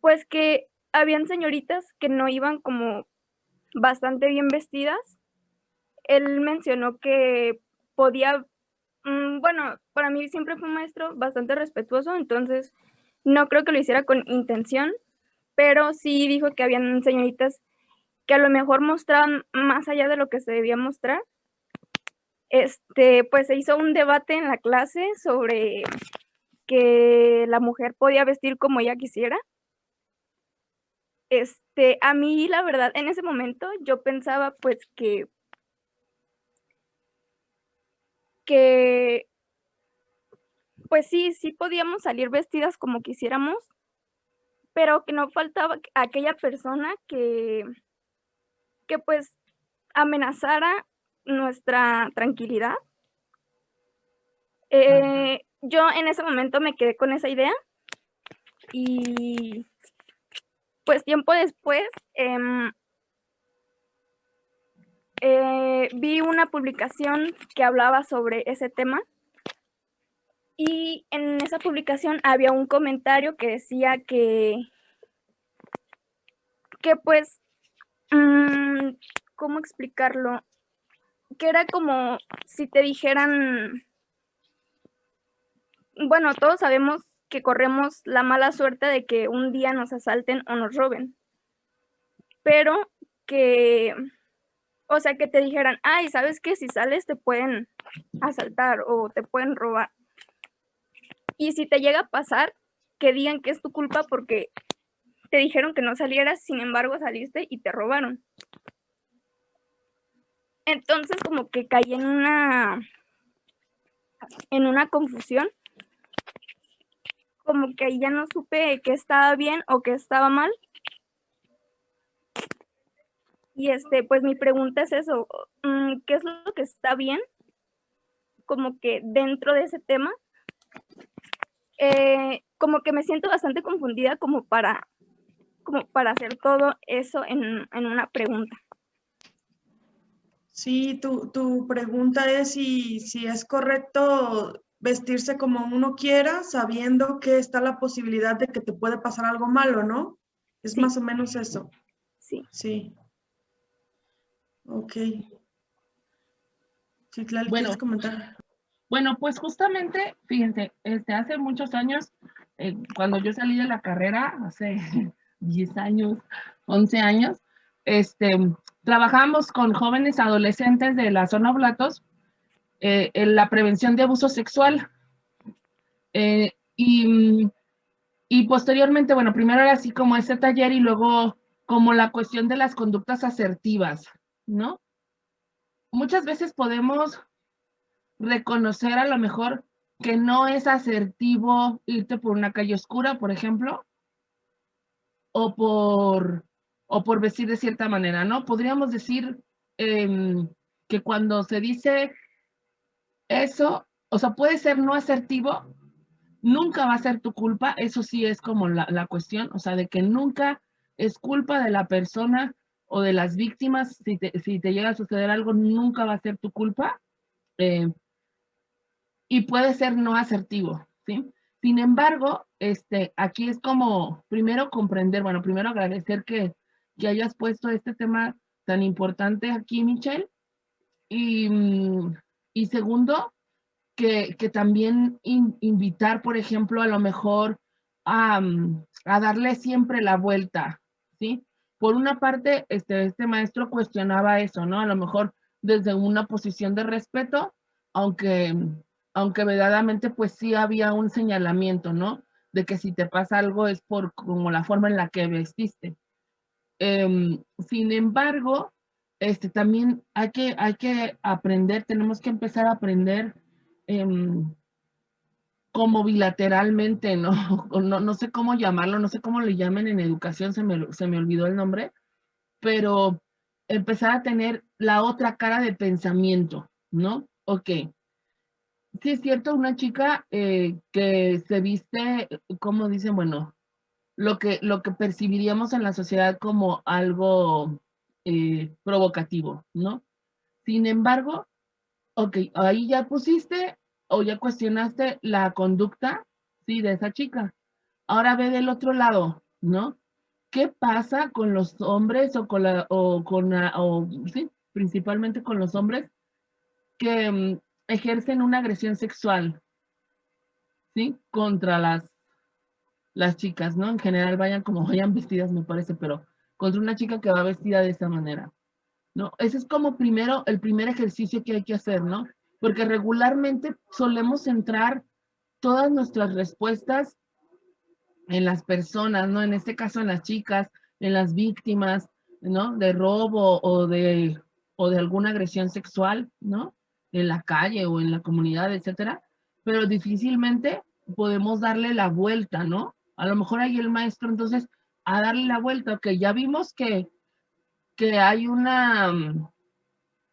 pues que habían señoritas que no iban como bastante bien vestidas. Él mencionó que podía, bueno, para mí siempre fue un maestro bastante respetuoso, entonces no creo que lo hiciera con intención, pero sí dijo que habían señoritas que a lo mejor mostraban más allá de lo que se debía mostrar. Pues se hizo un debate en la clase sobre que la mujer podía vestir como ella quisiera. A mí, la verdad, en ese momento yo pensaba pues que pues sí podíamos salir vestidas como quisiéramos, pero que no faltaba aquella persona que pues amenazara nuestra tranquilidad. Yo en ese momento me quedé con esa idea y pues tiempo después vi una publicación que hablaba sobre ese tema y en esa publicación había un comentario que decía que pues, ¿cómo explicarlo? Que era como si te dijeran, bueno, todos sabemos que corremos la mala suerte de que un día nos asalten o nos roben, pero que, o sea, que te dijeran, ay, ¿sabes qué? Si sales te pueden asaltar o te pueden robar. Y si te llega a pasar, que digan que es tu culpa porque te dijeron que no salieras, sin embargo saliste y te robaron. Entonces como que caí en una confusión, como que ahí ya no supe qué estaba bien o qué estaba mal. Y pues mi pregunta es eso, ¿qué es lo que está bien como que dentro de ese tema? como que me siento bastante confundida como para hacer todo eso en una pregunta. Sí, tu pregunta es si es correcto vestirse como uno quiera, sabiendo que está la posibilidad de que te puede pasar algo malo, ¿no? Es Sí. más o menos eso. Sí. Sí. Ok. Sí, claro, Bueno. ¿quieres comentar? Bueno, pues justamente, fíjense, hace muchos años, cuando yo salí de la carrera, hace 10 años, 11 años, trabajamos con jóvenes adolescentes de la zona Oblatos en la prevención de abuso sexual. Y posteriormente, bueno, primero era así como ese taller y luego como la cuestión de las conductas asertivas, ¿no? Muchas veces podemos reconocer a lo mejor que no es asertivo irte por una calle oscura, por ejemplo, o por vestir de cierta manera, ¿no? Podríamos decir que cuando se dice eso, o sea, puede ser no asertivo, nunca va a ser tu culpa, eso sí es como la cuestión, o sea, de que nunca es culpa de la persona o de las víctimas, si te llega a suceder algo, nunca va a ser tu culpa. Y puede ser no asertivo, ¿sí? Sin embargo, aquí es como, primero comprender, bueno, primero agradecer que hayas puesto este tema tan importante aquí, Michelle, y segundo, que también invitar, por ejemplo, a lo mejor a darle siempre la vuelta, ¿sí? Por una parte, este maestro cuestionaba eso, ¿no? A lo mejor desde una posición de respeto, aunque verdaderamente pues sí había un señalamiento, ¿no? De que si te pasa algo es por como la forma en la que vestiste. Sin embargo, también hay que aprender, tenemos que empezar a aprender como bilateralmente, ¿no? No sé cómo llamarlo, no sé cómo le llamen en educación, se me olvidó el nombre, pero empezar a tener la otra cara de pensamiento, ¿no? Ok. Sí, es cierto, una chica que se viste, como dicen, bueno, lo que percibiríamos en la sociedad como algo provocativo, ¿no? Sin embargo, ok, ahí ya pusiste o ya cuestionaste la conducta, sí, de esa chica. Ahora ve del otro lado, ¿no? ¿Qué pasa con los hombres sí, principalmente con los hombres que ejercen una agresión sexual, ¿sí? Contra las chicas, ¿no? En general vayan como vayan vestidas, me parece, pero contra una chica que va vestida de esa manera, ¿no? Ese es como primero, el primer ejercicio que hay que hacer, ¿no? Porque regularmente solemos centrar todas nuestras respuestas en las personas, ¿no? En este caso en las chicas, en las víctimas, ¿no? De robo o de alguna agresión sexual, ¿no? En la calle o en la comunidad, etcétera. Pero difícilmente podemos darle la vuelta, ¿no? A lo mejor ahí el maestro, entonces, a darle la vuelta, ok, ya vimos que hay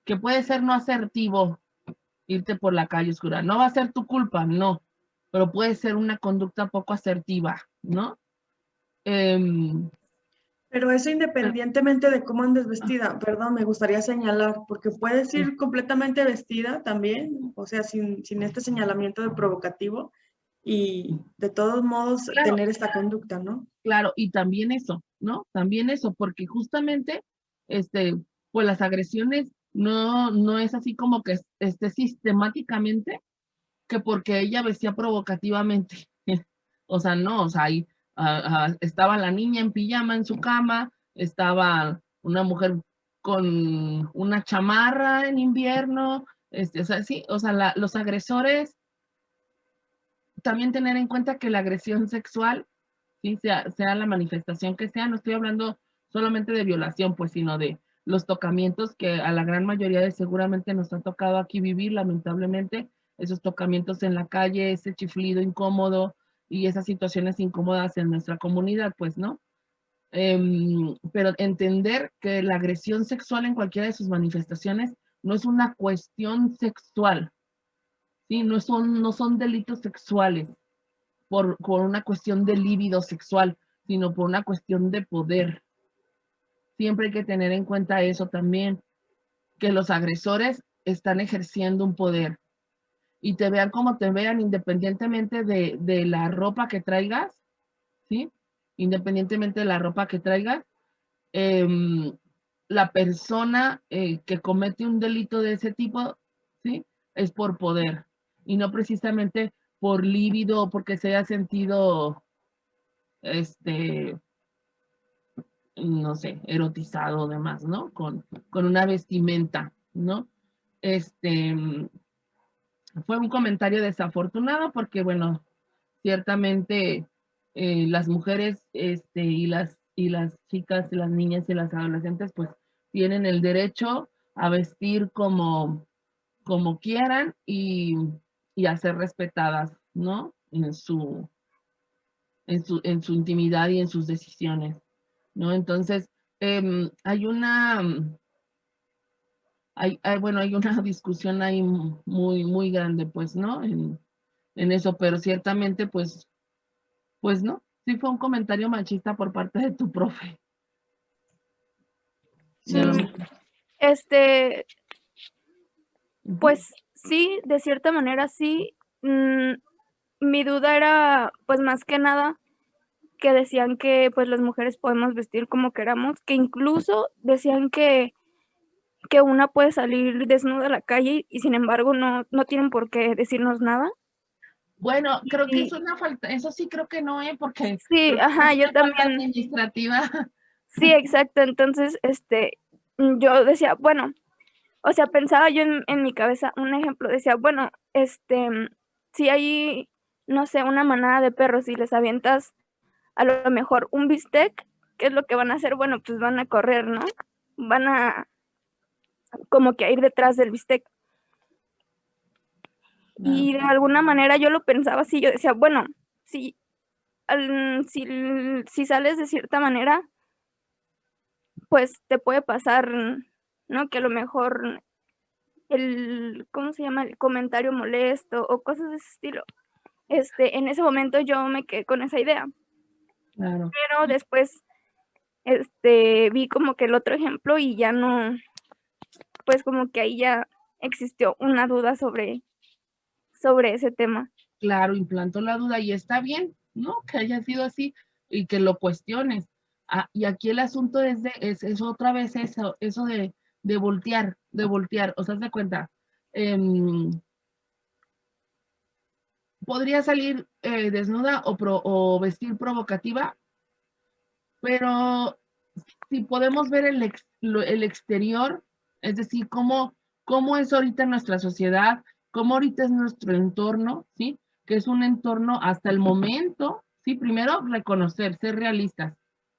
que puede ser no asertivo irte por la calle oscura. No va a ser tu culpa, no, pero puede ser una conducta poco asertiva, ¿no? Pero eso independientemente de cómo andes vestida, perdón, me gustaría señalar, porque puedes ir completamente vestida también, o sea, sin este señalamiento de provocativo, y de todos modos claro, tener esta conducta, ¿no? Claro, y también eso, ¿no? También eso, porque justamente, pues las agresiones no es así como que sistemáticamente que porque ella vestía provocativamente. O sea, no, o sea, ahí estaba la niña en pijama en su cama, estaba una mujer con una chamarra en invierno, o sea, sí, o sea, los agresores, también tener en cuenta que la agresión sexual, sí, sea la manifestación que sea, no estoy hablando solamente de violación, pues, sino de los tocamientos que a la gran mayoría de seguramente nos ha tocado aquí vivir, lamentablemente, esos tocamientos en la calle, ese chiflido incómodo y esas situaciones incómodas en nuestra comunidad, pues, ¿no? Pero entender que la agresión sexual en cualquiera de sus manifestaciones no es una cuestión sexual, ¿sí? No son delitos sexuales, por una cuestión de líbido sexual, sino por una cuestión de poder. Siempre hay que tener en cuenta eso también, que los agresores están ejerciendo un poder y te vean como te vean independientemente de la ropa que traigas, ¿sí? Independientemente de la ropa que traigas, la persona que comete un delito de ese tipo, ¿sí? Es por poder y no precisamente por líbido o porque se haya sentido, no sé, erotizado o demás, ¿no? Con una vestimenta, ¿no? Fue un comentario desafortunado porque, bueno, ciertamente las mujeres y las chicas, las niñas y las adolescentes, pues tienen el derecho a vestir como quieran y a ser respetadas, ¿no? En su intimidad y en sus decisiones, ¿no? Entonces, hay bueno, hay una discusión ahí muy, muy grande, pues, ¿no? En eso, pero ciertamente, pues no, sí fue un comentario machista por parte de tu profe. Sí, Pues sí, de cierta manera sí. Mi duda era, pues más que nada, que decían que pues las mujeres podemos vestir como queramos, que incluso decían que una puede salir desnuda a la calle y sin embargo no tienen por qué decirnos nada. Bueno, creo que Y- es una falta, eso sí creo que no, porque Sí, ajá, yo es una falta también. administrativa. Sí, exacto. Entonces, yo decía, bueno, o sea, pensaba yo en mi cabeza un ejemplo, decía, bueno, si hay, no sé, una manada de perros y les avientas a lo mejor un bistec, ¿qué es lo que van a hacer? Bueno, pues van a correr, ¿no? Van a como que a ir detrás del bistec. Y de alguna manera yo lo pensaba así, yo decía, bueno, si sales de cierta manera, pues te puede pasar, ¿no? Que a lo mejor ¿cómo se llama? El comentario molesto o cosas de ese estilo. En ese momento yo me quedé con esa idea, Claro. pero después, vi como que el otro ejemplo y ya no, pues como que ahí ya existió una duda sobre ese tema. Claro, implantó la duda y está bien, ¿no? Que haya sido así y que lo cuestiones. Y aquí el asunto es otra vez eso de voltear, o sea, haz de cuenta, podría salir desnuda o vestir provocativa, pero si podemos ver el exterior, es decir, cómo es ahorita nuestra sociedad, cómo ahorita es nuestro entorno, ¿sí? Que es un entorno hasta el momento, ¿sí? Primero, reconocer, ser realistas,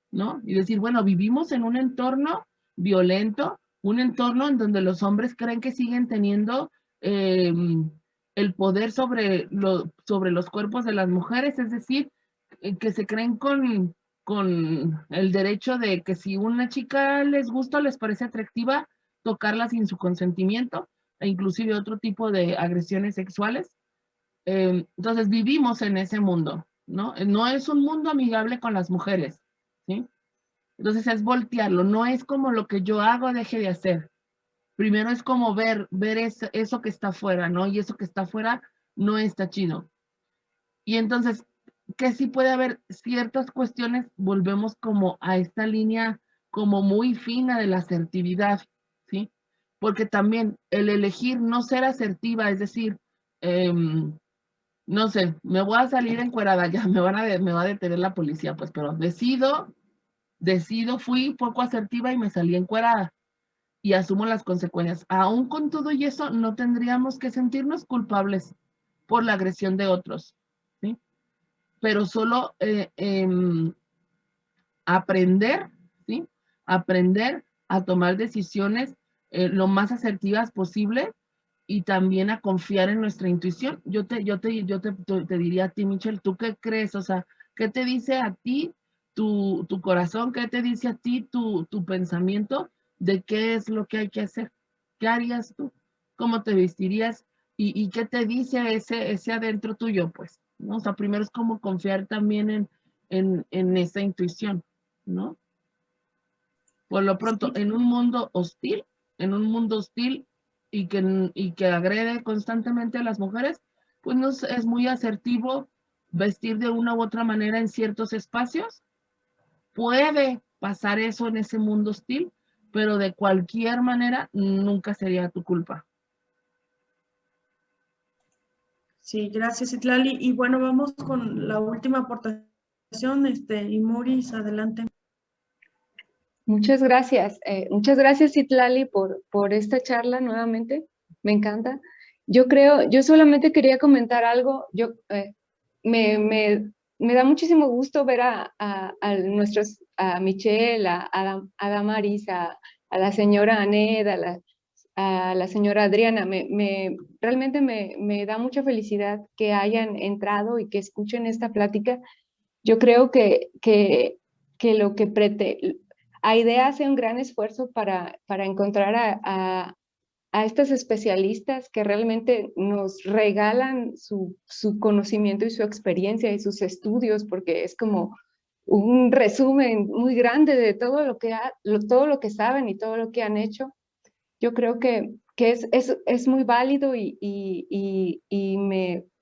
¿no? Y decir, bueno, vivimos en un entorno violento, un entorno en donde los hombres creen que siguen teniendo el poder sobre los cuerpos de las mujeres, es decir, que se creen con el derecho de que si una chica les gusta o les parece atractiva, tocarla sin su consentimiento, e inclusive otro tipo de agresiones sexuales. Entonces vivimos en ese mundo, ¿no? No es un mundo amigable con las mujeres, ¿sí? Entonces es voltearlo, no es como lo que yo hago, deje de hacer. Primero es como ver eso que está afuera, ¿no? Y eso que está afuera no está chido. Y entonces, que sí puede haber ciertas cuestiones, volvemos como a esta línea como muy fina de la asertividad, ¿sí? Porque también el elegir no ser asertiva, es decir, no sé, me voy a salir encuerada, ya me va a detener la policía, pues, pero fui poco asertiva y me salí encuerada y asumo las consecuencias. Aún con todo y eso, no tendríamos que sentirnos culpables por la agresión de otros, ¿sí? Pero solo aprender, ¿sí? Aprender a tomar decisiones lo más asertivas posible y también a confiar en nuestra intuición. Yo te diría a ti, Michelle, ¿tú qué crees? O sea, ¿qué te dice a ti tu corazón? ¿Qué te dice a ti tu pensamiento de qué es lo que hay que hacer? ¿Qué harías tú? ¿Cómo te vestirías? ¿Y qué te dice ese adentro tuyo, pues? ¿no? O sea, primero es como confiar también en esa intuición, ¿no? Por lo pronto, en un mundo hostil y que agrede constantemente a las mujeres, pues no es muy asertivo vestir de una u otra manera en ciertos espacios. Puede pasar eso en ese mundo hostil, pero de cualquier manera nunca sería tu culpa. Sí, gracias, Itlali. Y bueno, vamos con la última aportación, Imuris, adelante. Muchas gracias. Muchas gracias, Itlali, por esta charla nuevamente. Me encanta. Yo solamente quería comentar algo. Me da muchísimo gusto ver a Michelle, a Damaris, a la señora Aned, a la señora Adriana. Realmente me da mucha felicidad que hayan entrado y que escuchen esta plática. Yo creo que lo que AIDEA hace un gran esfuerzo para encontrar a estos especialistas que realmente nos regalan su conocimiento y su experiencia y sus estudios, porque es como un resumen muy grande de todo todo lo que saben y todo lo que han hecho. Yo creo que es muy válido y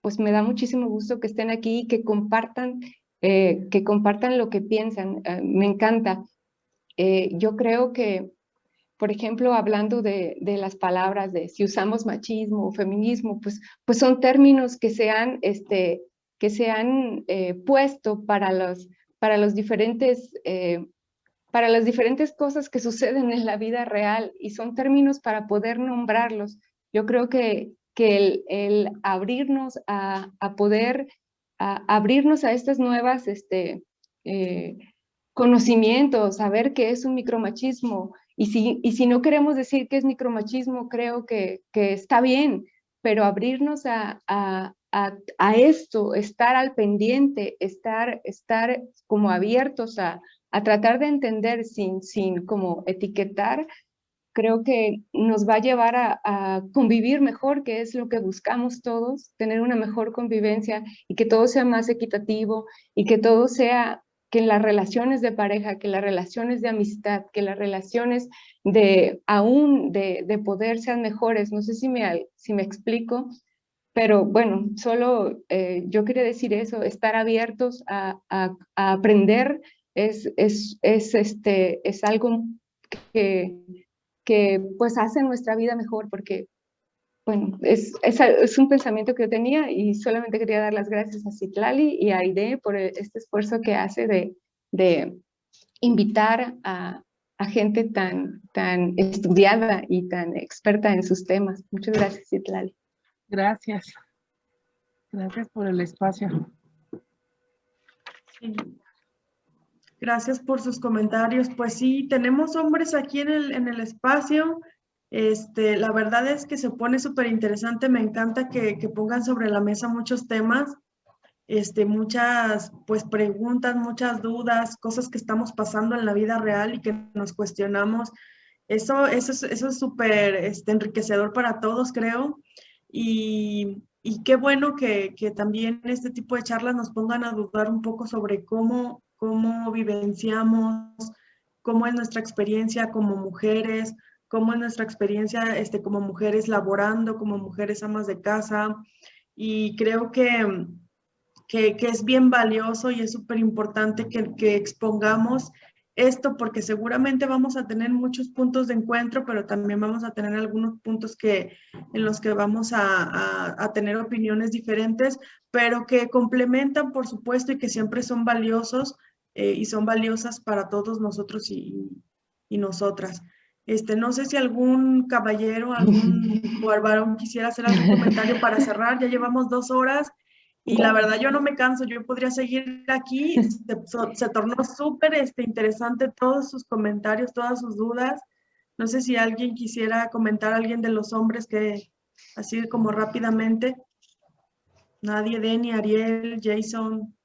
pues me da muchísimo gusto que estén aquí y que compartan lo que piensan. Me encanta. Yo creo que, por ejemplo, hablando de las palabras de si usamos machismo o feminismo, pues son términos que se han puesto para las diferentes cosas que suceden en la vida real y son términos para poder nombrarlos. Yo creo que el abrirnos a poder abrirnos a estas nuevas conocimientos, saber qué es un micromachismo. Y si no queremos decir qué es micromachismo, creo que está bien, pero abrirnos a esto, estar al pendiente, estar como abiertos a tratar de entender sin como etiquetar, creo que nos va a llevar a convivir mejor, que es lo que buscamos todos, tener una mejor convivencia y que todo sea más equitativo y que todo sea, que las relaciones de pareja, que las relaciones de amistad, que las relaciones de poder sean mejores. No sé si me explico, pero bueno, solo yo quería decir eso, estar abiertos a aprender es algo que pues hace nuestra vida mejor, porque bueno, es un pensamiento que yo tenía y solamente quería dar las gracias a Citlali y a Aide por este esfuerzo que hace de invitar a gente tan estudiada y tan experta en sus temas. Muchas gracias, Citlali. Gracias. Gracias por el espacio. Sí. Gracias por sus comentarios. Pues sí, tenemos hombres aquí en el espacio. La verdad es que se pone súper interesante. Me encanta que pongan sobre la mesa muchos temas, muchas pues preguntas, muchas dudas, cosas que estamos pasando en la vida real y que nos cuestionamos. Eso es súper enriquecedor para todos, creo. Y qué bueno que también este tipo de charlas nos pongan a dudar un poco sobre cómo vivenciamos, cómo es nuestra experiencia como mujeres, cómo es nuestra experiencia como mujeres laborando, como mujeres amas de casa. Y creo que es bien valioso y es súper importante que expongamos esto, porque seguramente vamos a tener muchos puntos de encuentro, pero también vamos a tener algunos puntos en los que vamos a tener opiniones diferentes, pero que complementan, por supuesto, y que siempre son valiosos y son valiosas para todos nosotros y nosotras. No sé si algún caballero, algún varón quisiera hacer algún comentario para cerrar. Ya llevamos 2 horas. Y la verdad yo no me canso, yo podría seguir aquí, se tornó súper interesante todos sus comentarios, todas sus dudas. No sé si alguien quisiera comentar, alguien de los hombres que así como rápidamente. Nadie, Denny, Ariel, Jason,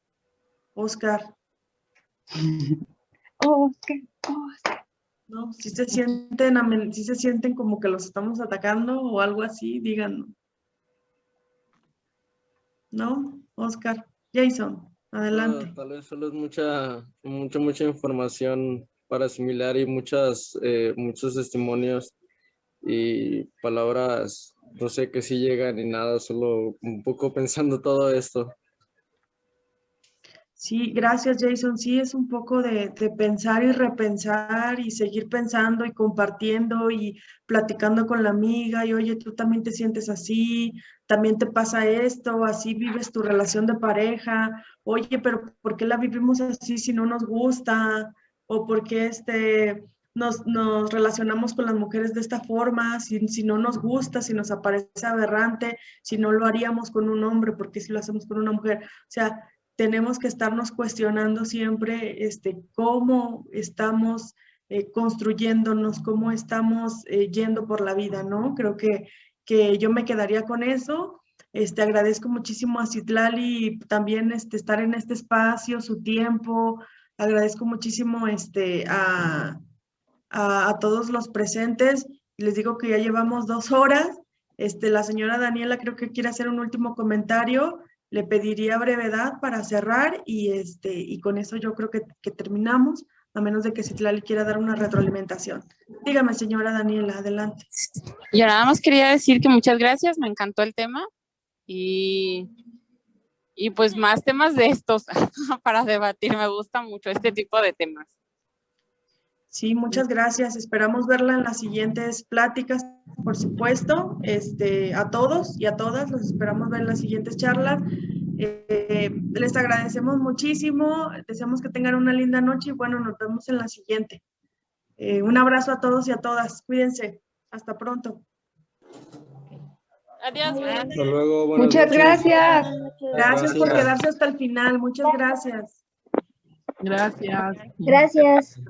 Oscar. Oscar. ¿No? Si se sienten como que los estamos atacando o algo así, díganlo. ¿No? Oscar. Jason, adelante. Tal vez solo es mucha información para asimilar y muchos testimonios y palabras, no sé, que sí llegan y nada, solo un poco pensando todo esto. Sí, gracias Jason. Sí, es un poco de pensar y repensar y seguir pensando y compartiendo y platicando con la amiga y oye, tú también te sientes así, también te pasa esto, así vives tu relación de pareja, oye, pero ¿por qué la vivimos así si no nos gusta? ¿O por qué nos relacionamos con las mujeres de esta forma si no nos gusta, si nos aparece aberrante, si no lo haríamos con un hombre, ¿por qué si lo hacemos con una mujer? O sea, tenemos que estarnos cuestionando siempre cómo estamos construyéndonos, cómo estamos yendo por la vida, ¿no? Creo que yo me quedaría con eso. Agradezco muchísimo a Citlali también estar en este espacio, su tiempo. Agradezco muchísimo a todos los presentes. Les digo que ya llevamos 2 horas. La señora Daniela creo que quiere hacer un último comentario. Le pediría brevedad para cerrar y con eso yo creo que terminamos, a menos de que Citlali quiera dar una retroalimentación. Dígame, señora Daniela, adelante. Yo nada más quería decir que muchas gracias, me encantó el tema y pues más temas de estos para debatir, me gusta mucho este tipo de temas. Sí, muchas gracias. Esperamos verla en las siguientes pláticas, por supuesto. A todos y a todas los esperamos ver en las siguientes charlas. Les agradecemos muchísimo. Deseamos que tengan una linda noche y bueno, nos vemos en la siguiente. Un abrazo a todos y a todas. Cuídense. Hasta pronto. Adiós. Hasta luego. Buenas Muchas noches. gracias. Gracias por quedarse hasta el final. Muchas gracias. Gracias. Gracias.